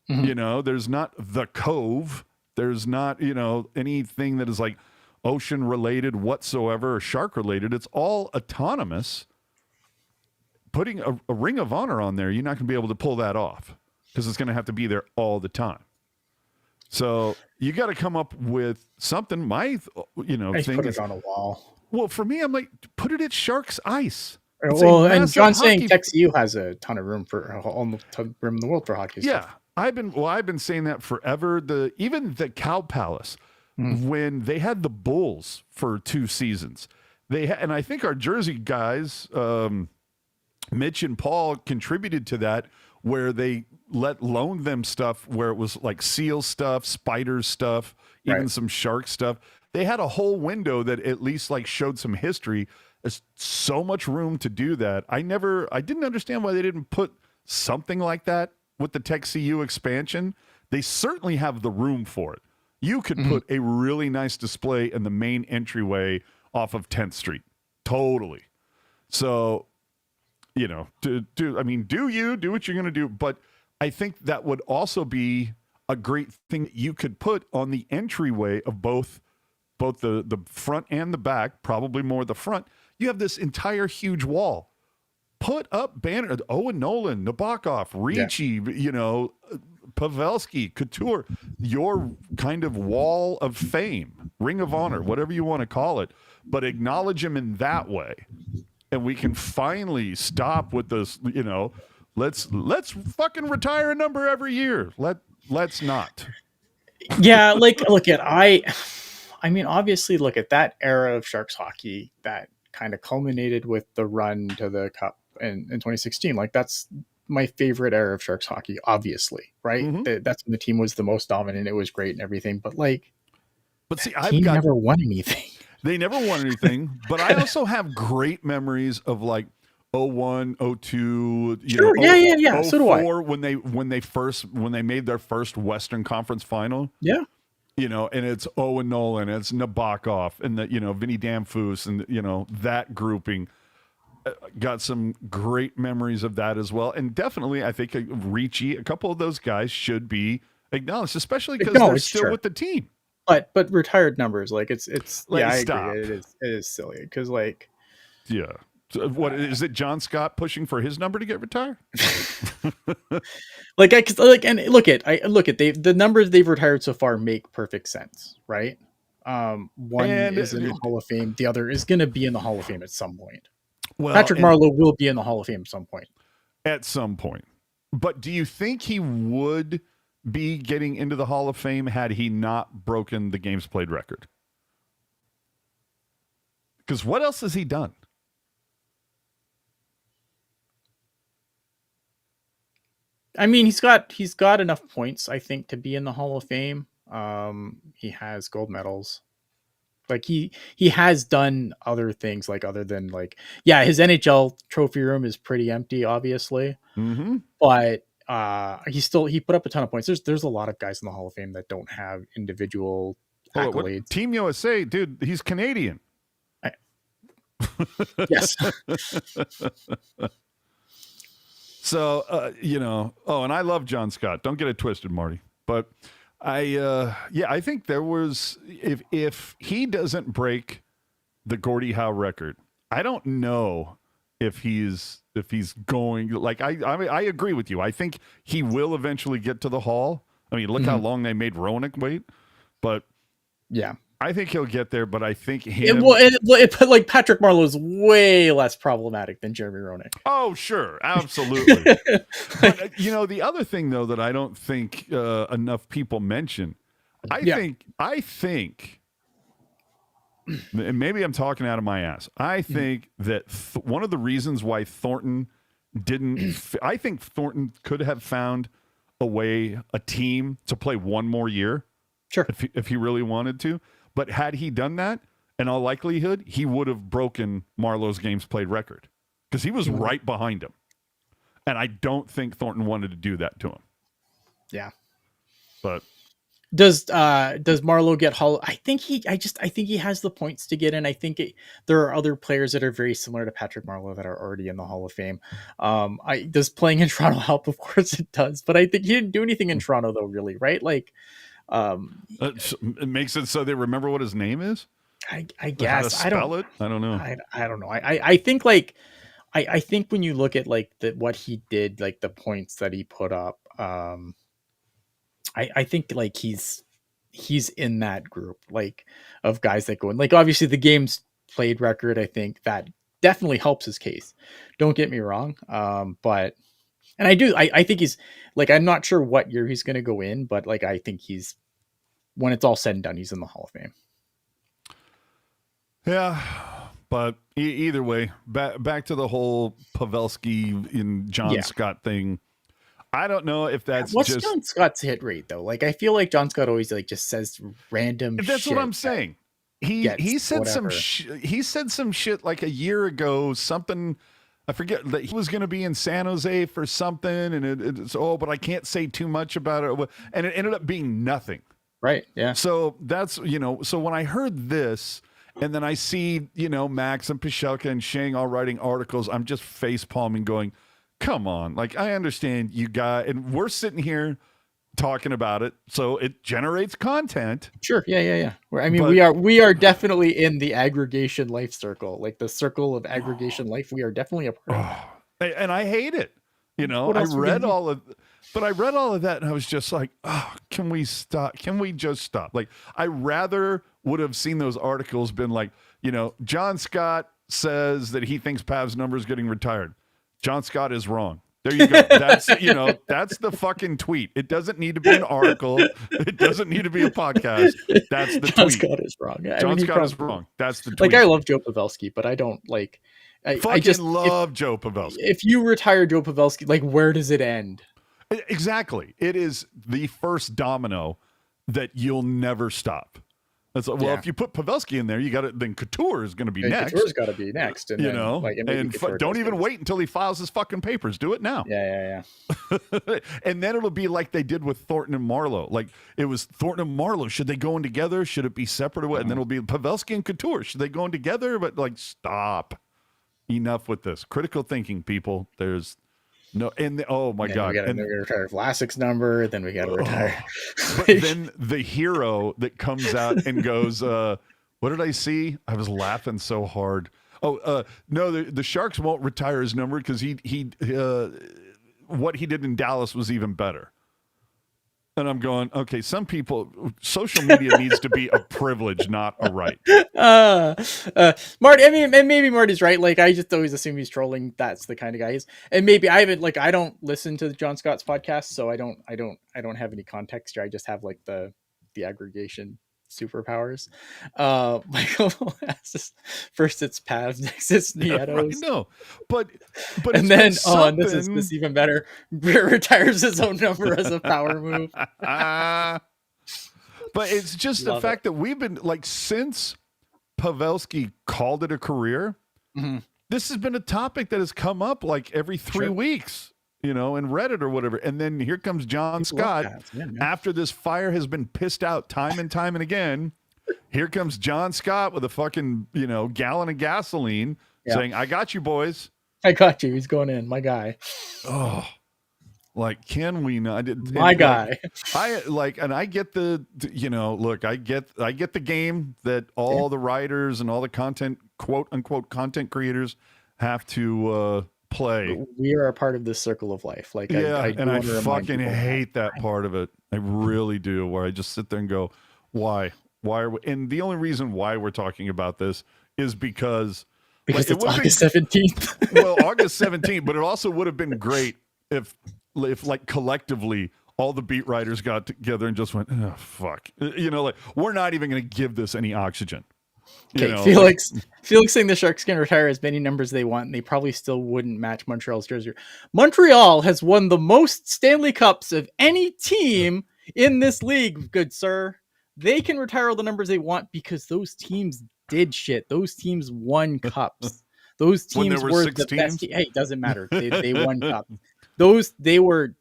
Speaker 2: There's not the Cove. There's not anything that is like ocean related whatsoever or shark related. It's all autonomous. Putting a Ring of Honor on there, you're not going to be able to pull that off because it's going to have to be there all the time. So you got to come up with something. My thing
Speaker 1: put
Speaker 2: is
Speaker 1: it on a wall.
Speaker 2: Well, for me, I'm like, put it at Sharks Ice.
Speaker 1: And John's saying TechCU has a ton of room for almost room in the world for hockey.
Speaker 2: Yeah,
Speaker 1: stuff.
Speaker 2: I've been saying that forever. Even the Cow Palace, when they had the Bulls for 2 seasons, and I think our Jersey guys, Mitch and Paul, contributed to that, where they loaned them stuff where it was like seal stuff, spider stuff, even some shark stuff. They had a whole window that at least like showed some history. There's so much room to do that. I didn't understand why they didn't put something like that with the TechCU expansion. They certainly have the room for it. You could put a really nice display in the main entryway off of 10th Street. Totally. So, do what you're going to do. But I think that would also be a great thing that you could put on the entryway of both the front and the back, probably more the front. You have this entire huge wall. Put up banner, Owen Nolan, Nabokov, Ricci, Pavelski, Couture, your kind of wall of fame, Ring of Honor, whatever you want to call it, but acknowledge him in that way. And we can finally stop with this, let's fucking retire a number every year. Let's not.
Speaker 1: Yeah, obviously, look at that era of Sharks hockey that kind of culminated with the run to the Cup in 2016. Like, that's my favorite era of Sharks hockey, obviously, right? That's when the team was the most dominant. It was great and everything. But
Speaker 2: see,
Speaker 1: never won anything.
Speaker 2: They never won anything. But I also have great memories of like 01, 02,
Speaker 1: yeah. So do I.
Speaker 2: when they made their first Western Conference final.
Speaker 1: Yeah.
Speaker 2: And it's Owen Nolan, it's Nabokov, and Vinny Damphus, and that grouping. Got some great memories of that as well, and definitely I think Ricci, a couple of those guys should be acknowledged, especially because they're still with the team.
Speaker 1: But retired numbers, like it's I
Speaker 2: stop.
Speaker 1: agree. It is silly because
Speaker 2: So what is it? John Scott pushing for his number to get retired?
Speaker 1: The numbers they've retired so far make perfect sense, right? One is in the Hall of Fame, the other is going to be in the Hall of Fame at some point. Well, Patrick Marleau will be in the Hall of Fame at some point.
Speaker 2: But do you think he would be getting into the Hall of Fame had he not broken the games played record? Because what else has he done?
Speaker 1: I mean, he's got enough points, I think, to be in the Hall of Fame. He has gold medals. Like he has done other things, like other than his NHL trophy room is pretty empty, obviously. But he put up a ton of points. There's a lot of guys in the Hall of Fame that don't have individual accolades.
Speaker 2: Team USA, dude, he's Canadian.
Speaker 1: Yes.
Speaker 2: So, and I love John Scott. Don't get it twisted, Marty. But I think there was, if he doesn't break the Gordie Howe record, I don't know if he's going, I agree with you. I think he will eventually get to the Hall. I mean, look how long they made Roenick wait. But yeah, I think he'll get there, but I think him...
Speaker 1: But Patrick Marleau is way less problematic than Jeremy Roenick.
Speaker 2: Oh, sure. Absolutely. But, the other thing, though, that I don't think enough people mention, I think, and maybe I'm talking out of my ass, I think that one of the reasons why Thornton didn't... I think Thornton could have found a team to play one more year.
Speaker 1: Sure.
Speaker 2: If he really wanted to. But had he done that, in all likelihood, he would have broken Marlowe's games played record because he was right behind him. And I don't think Thornton wanted to do that to him.
Speaker 1: Yeah.
Speaker 2: But
Speaker 1: does Marlowe get Hall? I think he has the points to get in. I think there are other players that are very similar to Patrick Marleau that are already in the Hall of Fame. Does playing in Toronto help? Of course it does. But I think he didn't do anything in Toronto though, really, right? Like,
Speaker 2: it makes it so they remember what his name is.
Speaker 1: I guess
Speaker 2: I don't know.
Speaker 1: I don't know. I think like I think when you look at like what he did, like the points that he put up, I think like he's in that group like of guys that go in. Like obviously the games played record, I think that definitely helps his case. Don't get me wrong. But and I think he's like, I'm not sure what year he's gonna go in, but like I think he's, when it's all said and done, he's in the Hall of Fame.
Speaker 2: Yeah, but either way, back to the whole Pavelski and John Scott thing. I don't know if that's
Speaker 1: what's John Scott's hit rate though. Like I feel like John Scott always like just says random.
Speaker 2: That's what I'm saying. He said some he said some shit like a year ago. Something I forget that he was going to be in San Jose for something, and it's but I can't say too much about it. And it ended up being nothing.
Speaker 1: Right. Yeah.
Speaker 2: So that's So when I heard this. And then I see, Max and Pishelka and Shang all writing articles. I'm just face palming going, come on. Like, I understand you guys, and we're sitting here talking about it. So it generates content.
Speaker 1: Sure. Yeah. I mean, we are definitely in the aggregation life circle, like the circle of aggregation life. We are definitely a part of it.
Speaker 2: And I hate it. I read all of that and I was just like, can we stop? Can we just stop? Like, I rather would have seen those articles been like, John Scott says that he thinks Pav's number is getting retired. John Scott is wrong. There you go. That's, that's the fucking tweet. It doesn't need to be an article. It doesn't need to be a podcast. That's the tweet.
Speaker 1: John Scott is wrong.
Speaker 2: John Scott is wrong. That's the tweet.
Speaker 1: Like, I love Joe Pavelski, but I don't like,
Speaker 2: I just love Joe Pavelski.
Speaker 1: If you retire Joe Pavelski, like, where does it end?
Speaker 2: Exactly. It is the first domino that you'll never stop. That's if you put Pavelski in there, you got it. Then Couture is going to be next.
Speaker 1: Couture's got to be next, and
Speaker 2: don't even wait until he files his fucking papers. Do it now.
Speaker 1: Yeah.
Speaker 2: And then it'll be like they did with Thornton and Marlowe. Like it was Thornton and Marlowe. Should they go in together? Should it be separate? Or what? And then it'll be Pavelski and Couture. Should they go in together? But like, stop. Enough with this critical thinking, people. There's no, and oh my god,
Speaker 1: we got to retire Vlasic's number. Then we got to retire.
Speaker 2: But then the hero that comes out and goes, "What did I see? I was laughing so hard." No, the Sharks won't retire his number because he what he did in Dallas was even better. And I'm going, okay, some people, social media needs to be a privilege, not a right.
Speaker 1: Marty, I mean, and maybe Marty's right. Like, I just always assume he's trolling. That's the kind of guy he is. And maybe I haven't, like, I don't listen to John Scott's podcast, so I don't have any context here. I just have like the aggregation superpowers. Michael first it's Pavs, next it's Nietos.
Speaker 2: Right, no, but
Speaker 1: and then and this is even better. Retires his own number as a power move.
Speaker 2: But it's just the fact that we've been like since Pavelski called it a career. Mm-hmm. This has been a topic that has come up like every 3 weeks. In Reddit or whatever. And then here comes John Scott. After this fire has been pissed out time and time and again, here comes John Scott with a fucking, gallon of gasoline saying, I got you, boys.
Speaker 1: I got you. He's going in. My guy.
Speaker 2: Oh, like, can we not?
Speaker 1: My guy.
Speaker 2: And I get look, I get the game that all the writers and all the content, quote unquote, content creators have to, play.
Speaker 1: We are a part of this circle of life. Like,
Speaker 2: I fucking hate that part of it. I really do. Where I just sit there and go, why are we? And the only reason why we're talking about this is because
Speaker 1: it's August 17th.
Speaker 2: Well, August 17th, but it also would have been great if like collectively all the beat writers got together and just went, oh, fuck. Like, we're not even going to give this any oxygen.
Speaker 1: Okay, Felix saying the Sharks can retire as many numbers they want, and they probably still wouldn't match Montreal's jersey. Montreal has won the most Stanley Cups of any team in this league, good sir. They can retire all the numbers they want because those teams did shit. Those teams won cups. Those
Speaker 2: When there
Speaker 1: teams
Speaker 2: were
Speaker 1: were
Speaker 2: 6
Speaker 1: the best.
Speaker 2: teams?
Speaker 1: Hey, it doesn't matter. They won cups. They were.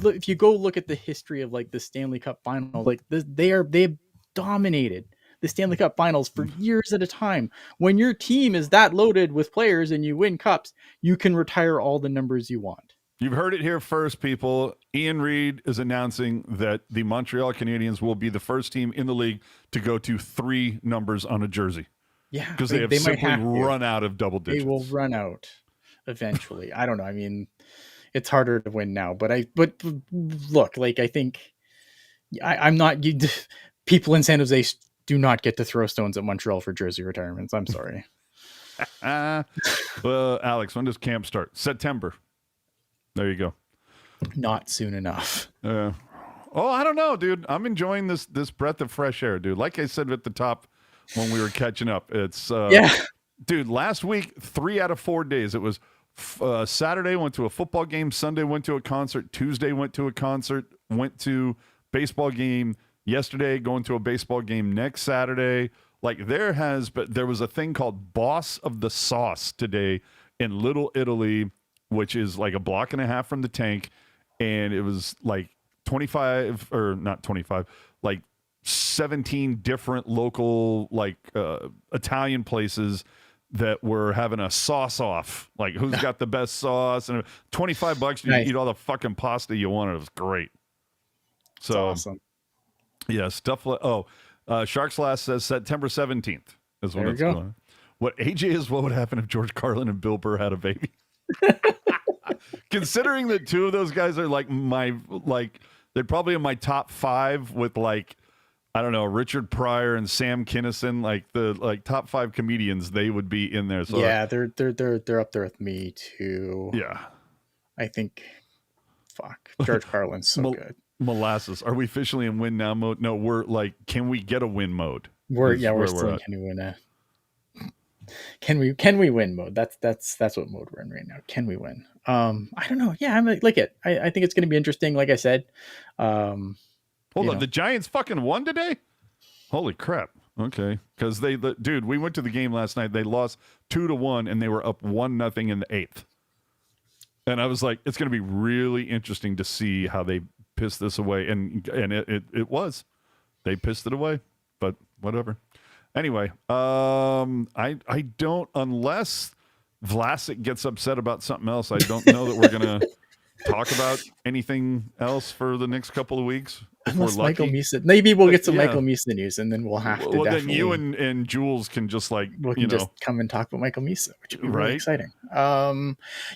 Speaker 1: If you go look at the history of like the Stanley Cup final, like they've dominated the Stanley Cup finals for years at a time. When your team is that loaded with players and you win cups, you can retire all the numbers you want.
Speaker 2: You've heard it here first, people. Ian Reed is announcing that the Montreal Canadiens will be the first team in the league to go to 3 numbers on a jersey.
Speaker 1: Yeah,
Speaker 2: because they simply run out of double digits.
Speaker 1: They will run out eventually. I don't know. I mean, it's harder to win now, but look, like I think I'm not. People in San Jose do not get to throw stones at Montreal for jersey retirements. I'm sorry.
Speaker 2: Well, Alex, when does camp start? September. There you go.
Speaker 1: Not soon enough.
Speaker 2: Oh, I don't know, dude. I'm enjoying this breath of fresh air, dude. Like I said at the top when we were catching up, it's dude. Last week, 3 out of 4 days, it was Saturday went to a football game, Sunday went to a concert, Tuesday went to a concert, went to baseball game yesterday, going to a baseball game next Saturday. Like there was a thing called Boss of the Sauce today in Little Italy, which is like a block and a half from the tank. And it was like 17 different local, like Italian places that were having a sauce off. Like who's got the best sauce, and $25 you eat all the fucking pasta you wanted. It was great. So
Speaker 1: that's awesome.
Speaker 2: Yeah, stuff like, Sharks Last says September 17th is when it's going. What AJ is, what would happen if George Carlin and Bill Burr had a baby? Considering that 2 of those guys are they're probably in my top 5 with like, I don't know, Richard Pryor and Sam Kinison, like the top 5 comedians, they would be in there. So
Speaker 1: yeah, they're up there with me too.
Speaker 2: Yeah.
Speaker 1: I think George Carlin's so good.
Speaker 2: Molasses. Are we officially in win now mode? No, we're like, can we get a win mode?
Speaker 1: We're still in can we win mode? That's what mode we're in right now. Can we win? I don't know. Yeah, I'm like it. I think it's going to be interesting. Like I said,
Speaker 2: hold on. The Giants fucking won today. Holy crap. Okay, because dude, we went to the game last night. They lost 2-1, and they were up 1-0 in the 8th. And I was like, it's going to be really interesting to see how they piss this away. And it was. They pissed it away, but whatever. Anyway, I don't, unless Vlasic gets upset about something else, I don't know that we're going to talk about anything else for the next couple of weeks.
Speaker 1: Unless Michael Meeson. Maybe we'll get some Michael Meeson news, and then we'll have to definitely...
Speaker 2: then you and Jules can just
Speaker 1: just come and talk about Michael Meeson, which would be really exciting.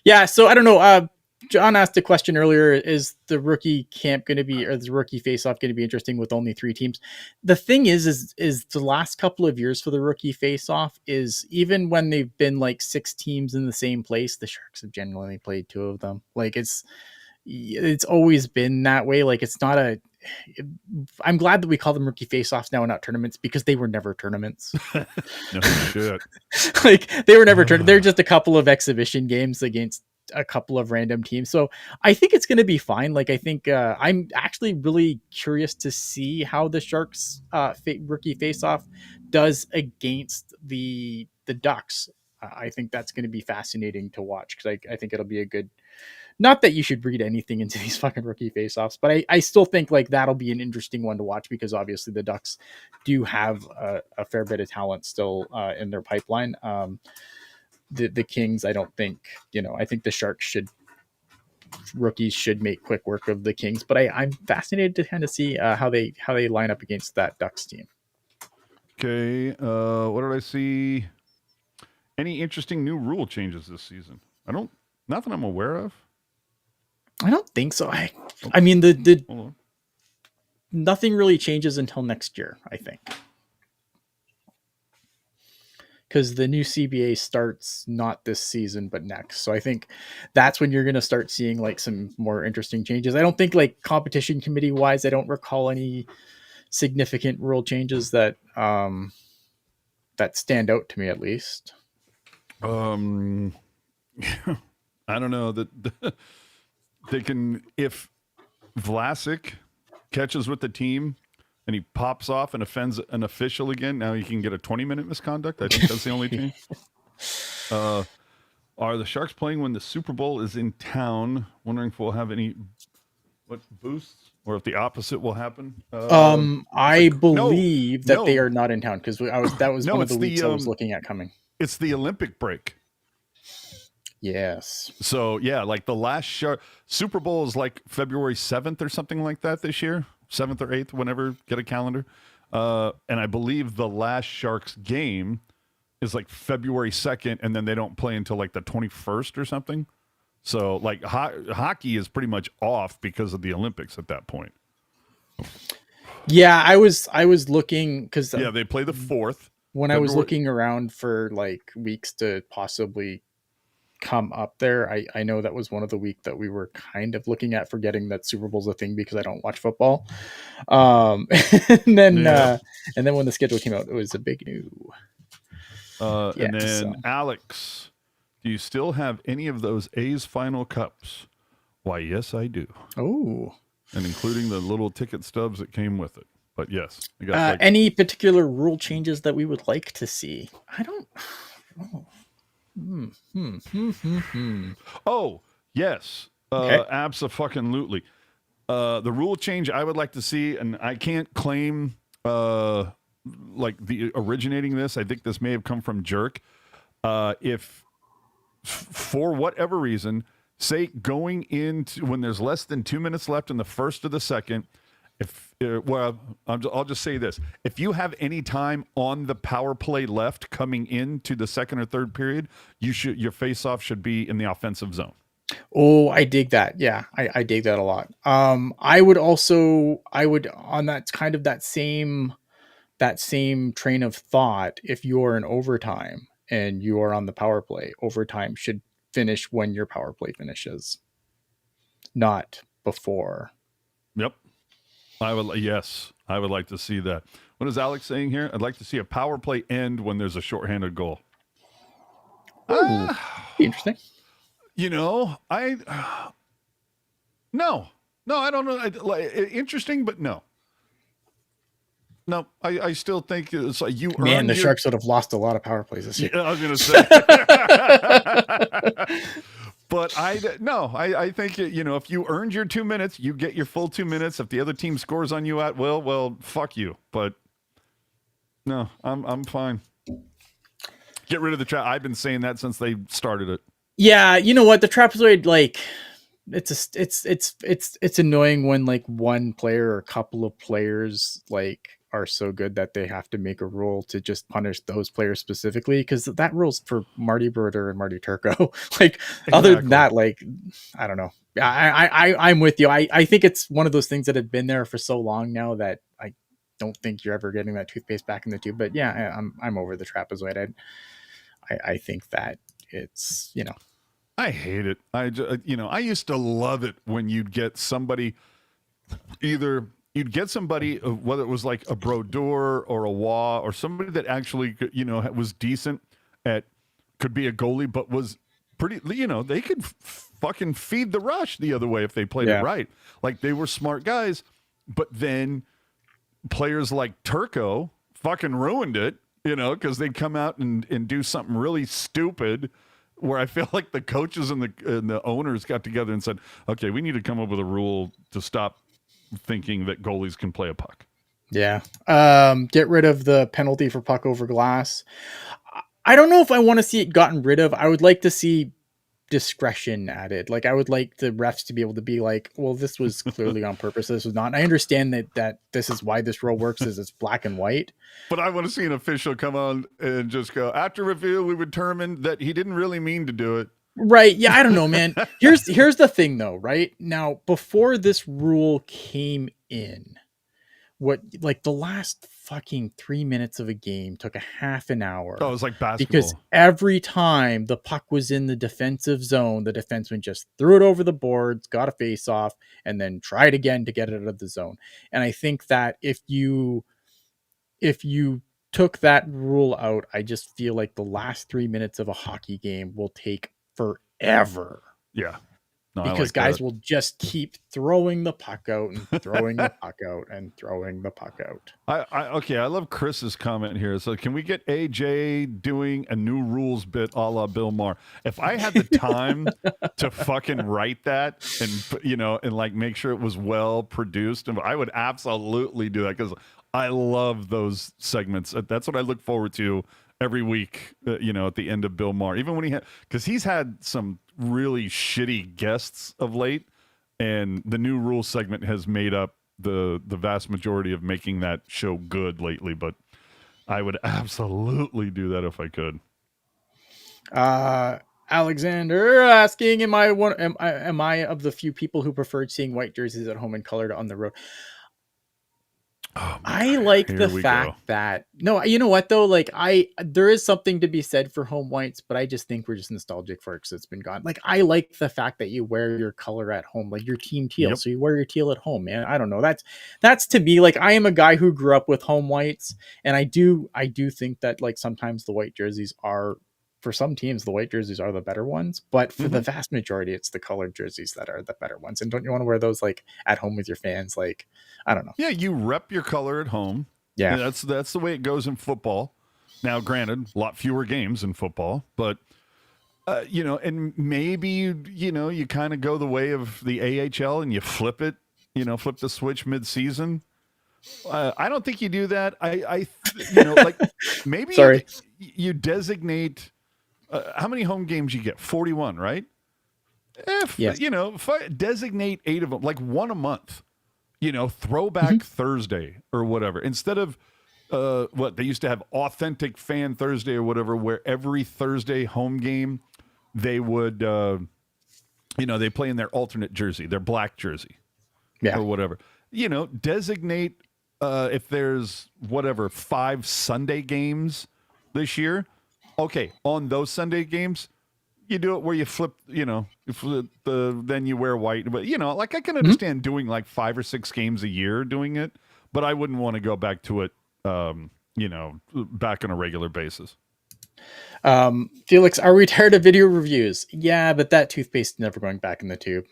Speaker 1: Yeah, so I don't know. John asked a question earlier, is the rookie camp going to be, or the rookie face-off going to be interesting with only 3 teams? The thing is the last couple of years for the rookie face-off is, even when they've been like 6 teams in the same place, the Sharks have generally played 2 of them. Like it's always been that way. Like it's not I'm glad that we call them rookie face-offs now and not tournaments, because they were never tournaments.
Speaker 2: No shit.
Speaker 1: Like they were never tournaments. They're just a couple of exhibition games against a couple of random teams. So I think it's going to be fine. Like I think I'm actually really curious to see how the Sharks rookie face-off does against the Ducks. I think that's going to be fascinating to watch, because I think it'll be a good, not that you should read anything into these fucking rookie face-offs, but I still think like that'll be an interesting one to watch, because obviously the Ducks do have a fair bit of talent still in their pipeline. The Kings, I don't think, I think the rookies should make quick work of the Kings, but I'm fascinated to kind of see how they line up against that Ducks team.
Speaker 2: Okay. What did I see? Any interesting new rule changes this season? Not that I'm aware of.
Speaker 1: I don't think so. I mean, the nothing really changes until next year, I think. Because the new CBA starts not this season, but next. So I think that's when you're going to start seeing like some more interesting changes. I don't think like competition committee wise, I don't recall any significant rule changes that stand out to me, at least.
Speaker 2: I don't know that they can, if Vlasic catches with the team and he pops off and offends an official again, now he can get a 20-minute misconduct. I think that's the only change. Are the Sharks playing when the Super Bowl is in town? Wondering if we'll have any boosts or if the opposite will happen.
Speaker 1: I believe that they
Speaker 2: no.
Speaker 1: are not in town because that was one of the weeks I was looking at coming.
Speaker 2: It's the Olympic break.
Speaker 1: Yes.
Speaker 2: So yeah, like the last Super Bowl is like February 7th or something like that this year, 7th or 8th, whenever, get a calendar. And I believe the last Sharks game is like February 2nd, and then they don't play until like the 21st or something. So like hockey is pretty much off because of the Olympics at that point.
Speaker 1: Yeah, I was looking because
Speaker 2: they play the 4th.
Speaker 1: When I was looking around for like weeks to possibly come up there, I know that was one of the week that we were kind of looking at, forgetting that Super Bowl's a thing because I don't watch football. And then when the schedule came out, it was a big new.
Speaker 2: And then Alex, do you still have any of those A's Final Cups? Why, yes, I do.
Speaker 1: Oh,
Speaker 2: and including the little ticket stubs that came with it. But yes, I got
Speaker 1: any particular rule changes that we would like to see? I don't.
Speaker 2: Oh, yes.
Speaker 1: Okay.
Speaker 2: Abso-fucking-lutely. The rule change I would like to see, and I can't claim like the originating this. I think this may have come from Jerk. If for whatever reason, say going into when there's less than 2 minutes left in the first or the second, I'll just say this: if you have any time on the power play left coming into the second or third period, your face-off should be in the offensive zone.
Speaker 1: Oh, I dig that. Yeah, I dig that a lot. I would on that kind of that same train of thought. If you're in overtime and you are on the power play, overtime should finish when your power play finishes, not before.
Speaker 2: Yep. I would like to see that. What is Alex saying here? I'd like to see a power play end when there's a shorthanded goal.
Speaker 1: Interesting.
Speaker 2: You know, no, I don't know. Interesting, but no. No, I still think it's like you.
Speaker 1: Man, the Sharks would have lost a lot of power plays this year.
Speaker 2: I was going to say. But I think, if you earned your 2 minutes, you get your full 2 minutes. If the other team scores on you at will, well, fuck you. But no, I'm fine. Get rid of the trap. I've been saying that since they started it.
Speaker 1: Yeah, you know what? The trapezoid, like, it's annoying when like one player or a couple of players like are so good that they have to make a rule to just punish those players specifically, because that rule's for Marty Broder and Marty Turco. Like, exactly. Other than that, like, I don't know. I'm with you. I think it's one of those things that have been there for so long now that I don't think you're ever getting that toothpaste back in the tube. But yeah, I'm over the trapezoid. I think that it's,
Speaker 2: I hate it. I used to love it when you'd get somebody, whether it was like a Brodeur or a Waugh or somebody that actually, was decent could be a goalie, but was pretty, they could fucking feed the rush the other way if they played it right. Like, they were smart guys, but then players like Turco fucking ruined it, because they'd come out and do something really stupid, where I feel like the coaches and the owners got together and said, okay, we need to come up with a rule to stop thinking that goalies can play a puck.
Speaker 1: Yeah. Get rid of the penalty for puck over glass. I don't know if I want to see it gotten rid of. I would like to see discretion added. Like, I would like the refs to be able to be like, well, this was clearly on purpose. This was not. And I understand that this is why this rule works, is it's black and white.
Speaker 2: But I want to see an official come on and just go, after review, we determined that he didn't really mean to do it.
Speaker 1: Right. Yeah, I don't know, man. Here's the thing, though, right? Now, before this rule came in, the last fucking 3 minutes of a game took a half an hour.
Speaker 2: Oh, it was like basketball.
Speaker 1: Because every time the puck was in the defensive zone, the defenseman just threw it over the boards, got a face off, and then tried again to get it out of the zone. And I think that if you took that rule out, I just feel like the last 3 minutes of a hockey game will take forever.
Speaker 2: Yeah. No, I
Speaker 1: because
Speaker 2: like
Speaker 1: guys
Speaker 2: that.
Speaker 1: will just keep throwing the puck out and throwing the puck out and throwing the puck out.
Speaker 2: Okay, I love Chris's comment here. So, can we get AJ doing a new rules bit a la Bill Maher? If I had the time to fucking write that and and like make sure it was well produced, and I would absolutely do that because I love those segments. That's what I look forward to every week. At the end of Bill Maher, even when because he's had some really shitty guests of late, and the new rules segment has made up the vast majority of making that show good lately. But I would absolutely do that if I could.
Speaker 1: Alexander asking, am I of the few people who preferred seeing white jerseys at home and colored on the road?
Speaker 2: Oh my
Speaker 1: I
Speaker 2: God.
Speaker 1: like
Speaker 2: Here
Speaker 1: the
Speaker 2: we
Speaker 1: fact
Speaker 2: go.
Speaker 1: that you know what though, like there is something to be said for home whites, but I just think we're just nostalgic for it because it's been gone. Like I like the fact that you wear your color at home, like your team teal,
Speaker 2: Yep.
Speaker 1: so you wear your teal at home, man. I don't know. That's to me, like I am a guy who grew up with home whites, and I do think that like sometimes the white jerseys are. For some teams, the white jerseys are the better ones, but for the vast majority, it's the colored jerseys that are the better ones. And don't you want to wear those like at home with your fans? Like, I don't know.
Speaker 2: Yeah, you rep your color at home.
Speaker 1: Yeah.
Speaker 2: That's the way it goes in football. Now, granted, a lot fewer games in football, but and maybe you kind of go the way of the AHL and you flip it, flip the switch mid-season. I don't think you do that. Like maybe
Speaker 1: Sorry.
Speaker 2: you designate how many home games you get. 41, right?
Speaker 1: Yes.
Speaker 2: If I designate 8 of them, like one a month. Throwback Thursday or whatever. Instead of what they used to have Authentic Fan Thursday or whatever, where every Thursday home game they would, they play in their alternate jersey, their black jersey,
Speaker 1: Yeah.
Speaker 2: or whatever. Designate if there's 5 Sunday games this year. Okay, on those Sunday games, you do it where you flip, then you wear white. But, like I can understand doing like 5 or 6 games a year doing it, but I wouldn't want to go back to it, back on a regular basis.
Speaker 1: Felix, are we tired of video reviews? Yeah, but that toothpaste is never going back in the tube.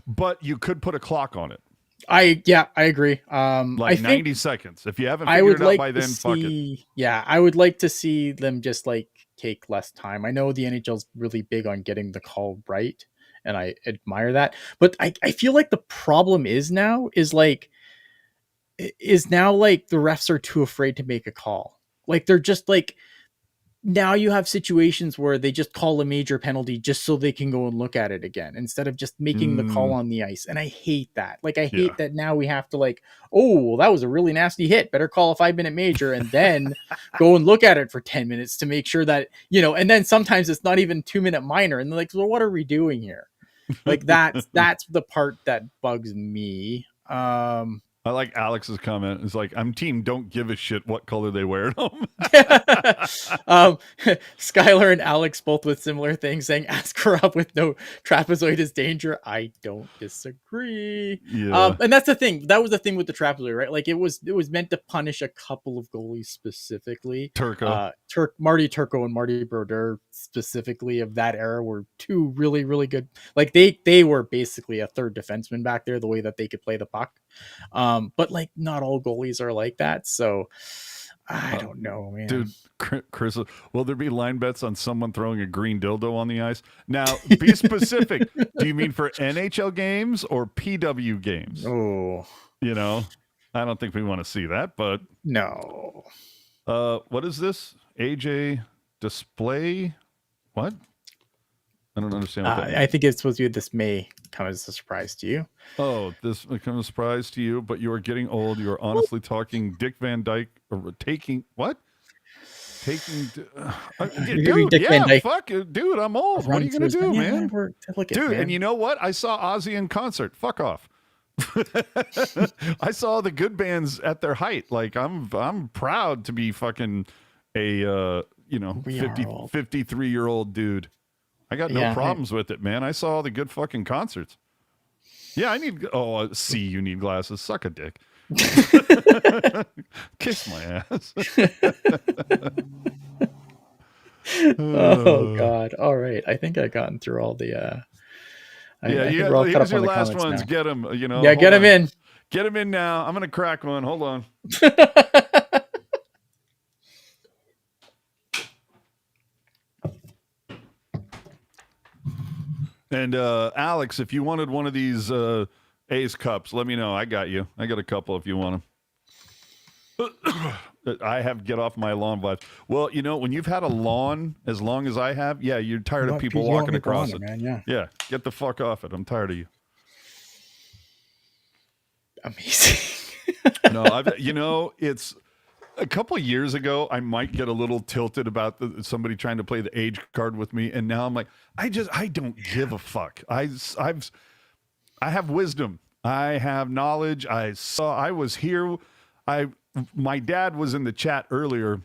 Speaker 2: But you could put a clock on it.
Speaker 1: I agree.
Speaker 2: Like
Speaker 1: I
Speaker 2: 90
Speaker 1: think
Speaker 2: seconds. If you haven't
Speaker 1: I
Speaker 2: figured
Speaker 1: would
Speaker 2: it out
Speaker 1: like
Speaker 2: by
Speaker 1: to
Speaker 2: then, fuck it.
Speaker 1: see. Yeah, I would like to see them just like take less time. I know the NHL's really big on getting the call right, and I admire that. But I feel like the problem is now the refs are too afraid to make a call. Like they're just like, now you have situations where they just call a major penalty just so they can go and look at it again instead of just making the call on the ice. And I hate that. Like, I hate that now we have to like, oh, well, that was a really nasty hit. Better call a 5-minute major and then go and look at it for 10 minutes to make sure that, and then sometimes it's not even 2-minute minor. And they're like, well, what are we doing here? Like that's the part that bugs me.
Speaker 2: I like Alex's comment. It's like, I'm team don't give a shit what color they wear at home.
Speaker 1: Skylar and Alex both with similar things saying ask her up with no trapezoid is danger. I don't disagree.
Speaker 2: Yeah.
Speaker 1: And that's the thing. That was the thing with the trapezoid, right? Like it was meant to punish a couple of goalies specifically. Marty Turco and Marty Brodeur specifically of that era were two really, really good. Like they were basically a third defenseman back there, the way that they could play the puck. But like not all goalies are like that. So I don't know, man.
Speaker 2: Dude, Chris, will there be line bets on someone throwing a green dildo on the ice? Now, be specific. Do you mean for NHL games or PW games?
Speaker 1: Oh,
Speaker 2: I don't think we want to see that, but
Speaker 1: no.
Speaker 2: What is this? AJ display? What? I don't understand what that means.
Speaker 1: I think it's supposed to be this may come as a surprise to you.
Speaker 2: Oh, this may come as a surprise to you, but you are getting old. You are honestly talking Dick Van Dyke or taking what? Taking dude,
Speaker 1: Dick Van Dyke.
Speaker 2: fuck it, dude, I'm old. What are you gonna do, man? Dude,
Speaker 1: man.
Speaker 2: and you know what? I saw Ozzy in concert. Fuck off. I saw the good bands at their height. Like I'm proud to be fucking a 53-year-old dude. I got no problems with it, man. I saw all the good fucking concerts. Yeah, you need glasses. Suck a dick. Kiss my ass.
Speaker 1: Oh God. All right. I think I've gotten through all the
Speaker 2: Yeah,
Speaker 1: I think we're all caught
Speaker 2: here's
Speaker 1: up on
Speaker 2: your
Speaker 1: the
Speaker 2: last
Speaker 1: comments
Speaker 2: ones.
Speaker 1: now.
Speaker 2: Get them.
Speaker 1: Yeah, get them in.
Speaker 2: Get them in now. I'm gonna crack one. Hold on. And Alex, if you wanted one of these Ace cups, let me know. I got you. I got a couple if you want them. I have get off my lawn vibes. Well, when you've had a lawn as long as I have, yeah, you're tired of people walking across it.
Speaker 1: Man,
Speaker 2: yeah, get the fuck off it. I'm tired of you.
Speaker 1: Amazing.
Speaker 2: No, it's a couple of years ago. I might get a little tilted about somebody trying to play the age card with me, and now I'm like, I don't give a fuck. I have wisdom. I have knowledge. I was here. My dad was in the chat earlier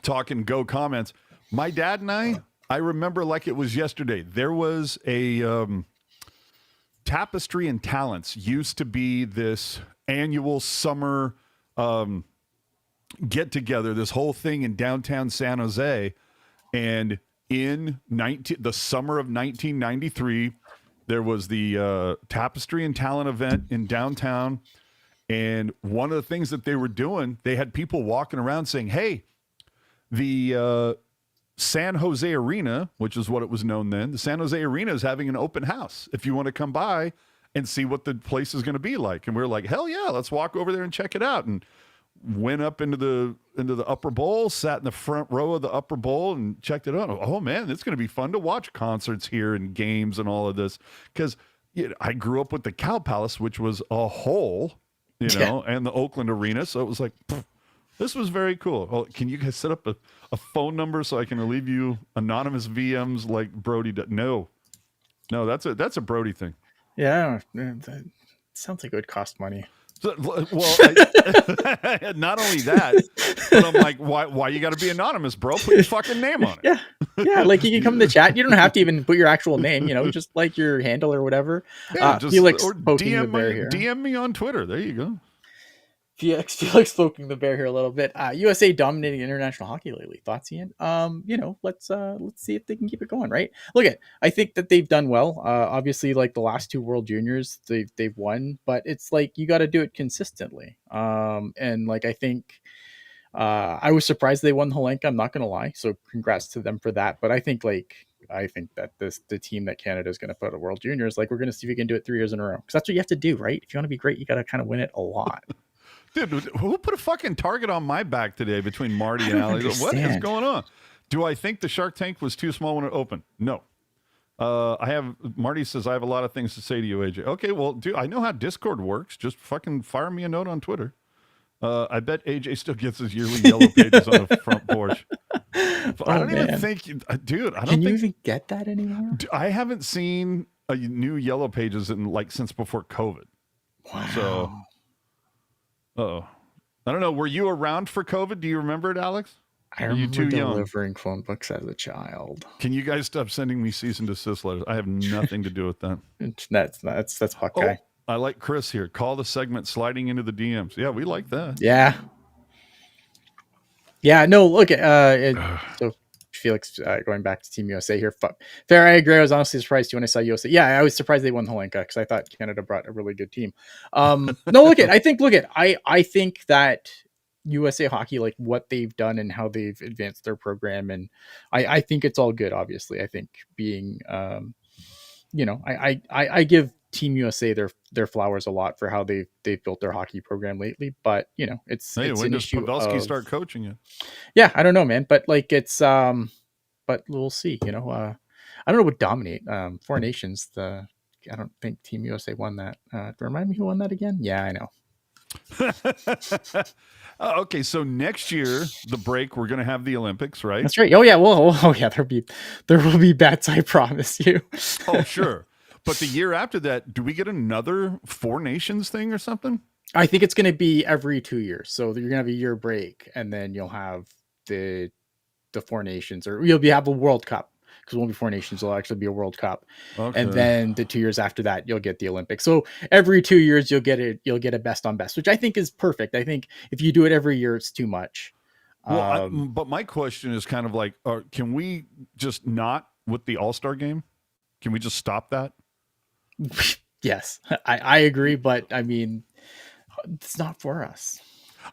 Speaker 2: talking Go comments. My dad and I remember like it was yesterday. There was a Tapestry and Talents used to be this annual summer get together, this whole thing in downtown San Jose. And in the summer of 1993, there was the Tapestry and Talent event in downtown. And one of the things that they were doing, they had people walking around saying, hey, the San Jose Arena, which is what it was known then, the San Jose Arena is having an open house if you want to come by and see what the place is going to be like. And we were like, hell yeah, let's walk over there and check it out. And went up into the upper bowl, sat in the front row of the upper bowl and checked it out. Oh man, it's going to be fun to watch concerts here and games and all of this. Because I grew up with the Cow Palace, which was a hole, and the Oakland Arena. So it was like, this was very cool. Oh, can you guys set up a phone number so I can leave you anonymous VMs like Brody does? No, that's a Brody thing.
Speaker 1: Yeah, that sounds like it would cost money.
Speaker 2: So, well, not only that, but I'm like, why you got to be anonymous, bro? Put your fucking name on it.
Speaker 1: Yeah. Like you can come in the chat. You don't have to even put your actual name. Just like your handle or whatever.
Speaker 2: Yeah,
Speaker 1: Felix
Speaker 2: or
Speaker 1: poking the bear here.
Speaker 2: DM me on Twitter. There you go.
Speaker 1: Felix poking the bear here a little bit. USA dominating international hockey lately. Thoughts, Ian? Let's see if they can keep it going. Right. I think that they've done well. Obviously, like the last two World Juniors, they've won, but it's like you got to do it consistently. And like I think, I was surprised they won Holenka. I'm not gonna lie. So congrats to them for that. But I think that the team that Canada is going to put at World Juniors, like we're going to see if we can do it 3 years in a row, because that's what you have to do, right? If you want to be great, you got to kind of win it a lot.
Speaker 2: Dude, who put a fucking target on my back today between Marty and Alex? What is going on? Do I think the Shark Tank was too small when it opened? No. Marty says, I have a lot of things to say to you, AJ. Okay, well, dude, I know how Discord works. Just fucking fire me a note on Twitter. I bet AJ still gets his yearly yellow pages on the front porch. I don't even think, dude,
Speaker 1: Can you even get that anymore?
Speaker 2: I haven't seen a new yellow pages since before COVID.
Speaker 1: Wow.
Speaker 2: So, I don't know. Were you around for COVID? Do you remember it, Alex?
Speaker 1: I remember delivering phone books as a child.
Speaker 2: Can you guys stop sending me cease and desist letters? I have nothing to do with that.
Speaker 1: That's Hawkeye.
Speaker 2: I like Chris here. Call the segment sliding into the DMs. Yeah, we like that.
Speaker 1: Yeah. No, look so Felix, going back to Team USA here. Fair, I agree. I was honestly surprised when I saw USA. Yeah, I was surprised they won Holenka because I thought Canada brought a really good team. I think that USA Hockey, like what they've done and how they've advanced their program, and I think it's all good. Obviously, I think being, I give Team USA their flowers a lot for how they've built their hockey program lately. But it's
Speaker 2: when
Speaker 1: an
Speaker 2: does
Speaker 1: issue
Speaker 2: Pavelski
Speaker 1: of,
Speaker 2: start coaching it?
Speaker 1: Yeah, I don't know, man. But like it's but we'll see. I don't know what dominate. Four Nations. I don't think Team USA won that. Remind me who won that again? Yeah, I know.
Speaker 2: Okay, so next year, the break, we're going to have the Olympics, right?
Speaker 1: That's right. Oh yeah. Well, there will be bets. I promise you.
Speaker 2: Oh sure. But the year after that, do we get another Four Nations thing or something?
Speaker 1: I think it's going to be every 2 years. So you're going to have a year break, and then you'll have the Four Nations, or you'll have a World Cup, because it won't be Four Nations. It'll actually be a World Cup. Okay. And then the 2 years after that, you'll get the Olympics. So every 2 years, you'll get a best on best, which I think is perfect. I think if you do it every year, it's too much.
Speaker 2: Well, but my question is kind of like, can we just not with the All-Star game? Can we just stop that?
Speaker 1: Yes, I agree, but I mean, it's not for us.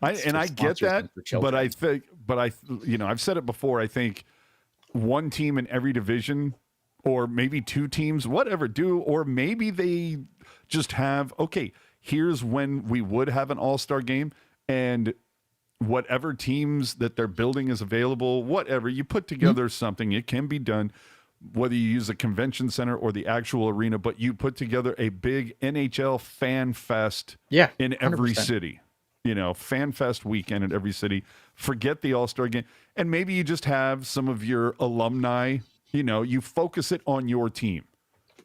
Speaker 1: It's for
Speaker 2: I get
Speaker 1: sponsors
Speaker 2: that,
Speaker 1: and for
Speaker 2: but
Speaker 1: children.
Speaker 2: I've said it before. I think one team in every division, or maybe two teams, whatever, or maybe they just have, okay, here's when we would have an all-star game, and whatever teams that they're building is available, whatever, you put together something, it can be done, whether you use a convention center or the actual arena, but you put together a big NHL fan fest
Speaker 1: Yeah,
Speaker 2: in every
Speaker 1: 100%.
Speaker 2: city. Fan fest weekend in every city. Forget the all-star game. And maybe you just have some of your alumni, you focus it on your team.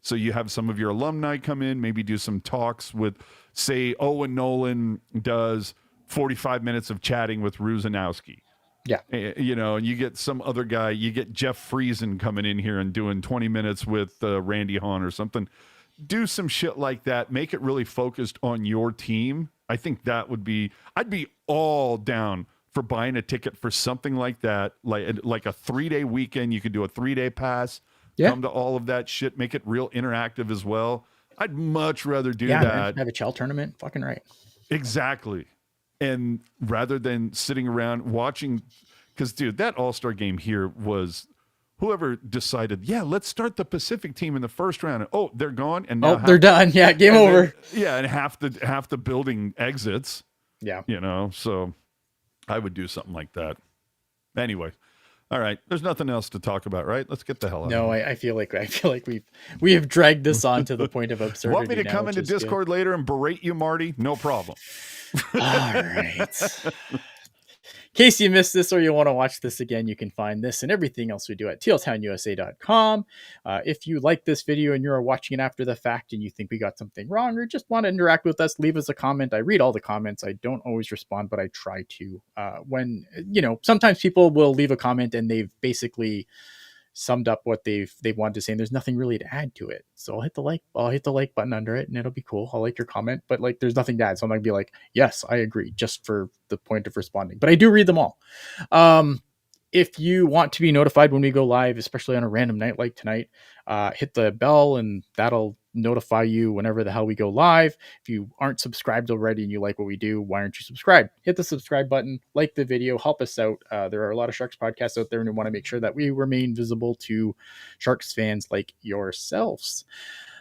Speaker 2: So you have some of your alumni come in, maybe do some talks with, say, Owen Nolan does 45 minutes of chatting with Ruzanowski.
Speaker 1: Yeah.
Speaker 2: And you get some other guy, you get Jeff Friesen coming in here and doing 20 minutes with Randy Hahn or something. Do some shit like that. Make it really focused on your team. I think that would be, I'd be all down for buying a ticket for something like that, like a 3-day weekend. You could do a 3-day pass, come to all of that shit, make it real interactive as well. I'd much rather do
Speaker 1: Yeah,
Speaker 2: that.
Speaker 1: man, have a Chell tournament. Fucking right.
Speaker 2: Exactly. And rather than sitting around watching, because, dude, that all-star game here was whoever decided, yeah, let's start the Pacific team in the first round. And, oh, they're gone. And now
Speaker 1: they're done. Yeah, game over.
Speaker 2: And half the building exits.
Speaker 1: Yeah.
Speaker 2: So I would do something like that. Anyway. All right. There's nothing else to talk about, right? Let's get the hell out
Speaker 1: No,
Speaker 2: of here.
Speaker 1: I feel like we have dragged this on to the point of absurdity.
Speaker 2: Want me to come into Discord later and berate you, Marty? No problem.
Speaker 1: All right. In case you missed this or you want to watch this again, you can find this and everything else we do at tealtownusa.com. If you like this video and you're watching it after the fact and you think we got something wrong or just want to interact with us, leave us a comment. I read all the comments. I don't always respond, but I try to. Sometimes people will leave a comment and they've basically summed up what they wanted to say, and there's nothing really to add to it. So I'll hit the like button under it and it'll be cool. I'll like your comment, but like there's nothing to add. So I'm gonna be like, yes, I agree, just for the point of responding. But I do read them all. If you want to be notified when we go live, especially on a random night like tonight, hit the bell and that'll notify you whenever the hell we go live. If you aren't subscribed already and you like what we do, why aren't you subscribed? Hit the subscribe button, like the video, help us out. There are a lot of Sharks podcasts out there, and we want to make sure that we remain visible to Sharks fans like yourselves.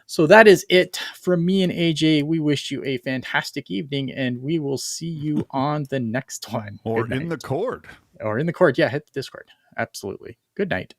Speaker 1: So that is it from me and AJ. We wish you a fantastic evening, and we will see you on the next one.
Speaker 2: Or in the court.
Speaker 1: Or in the court. Yeah, hit the Discord. Absolutely. Good night.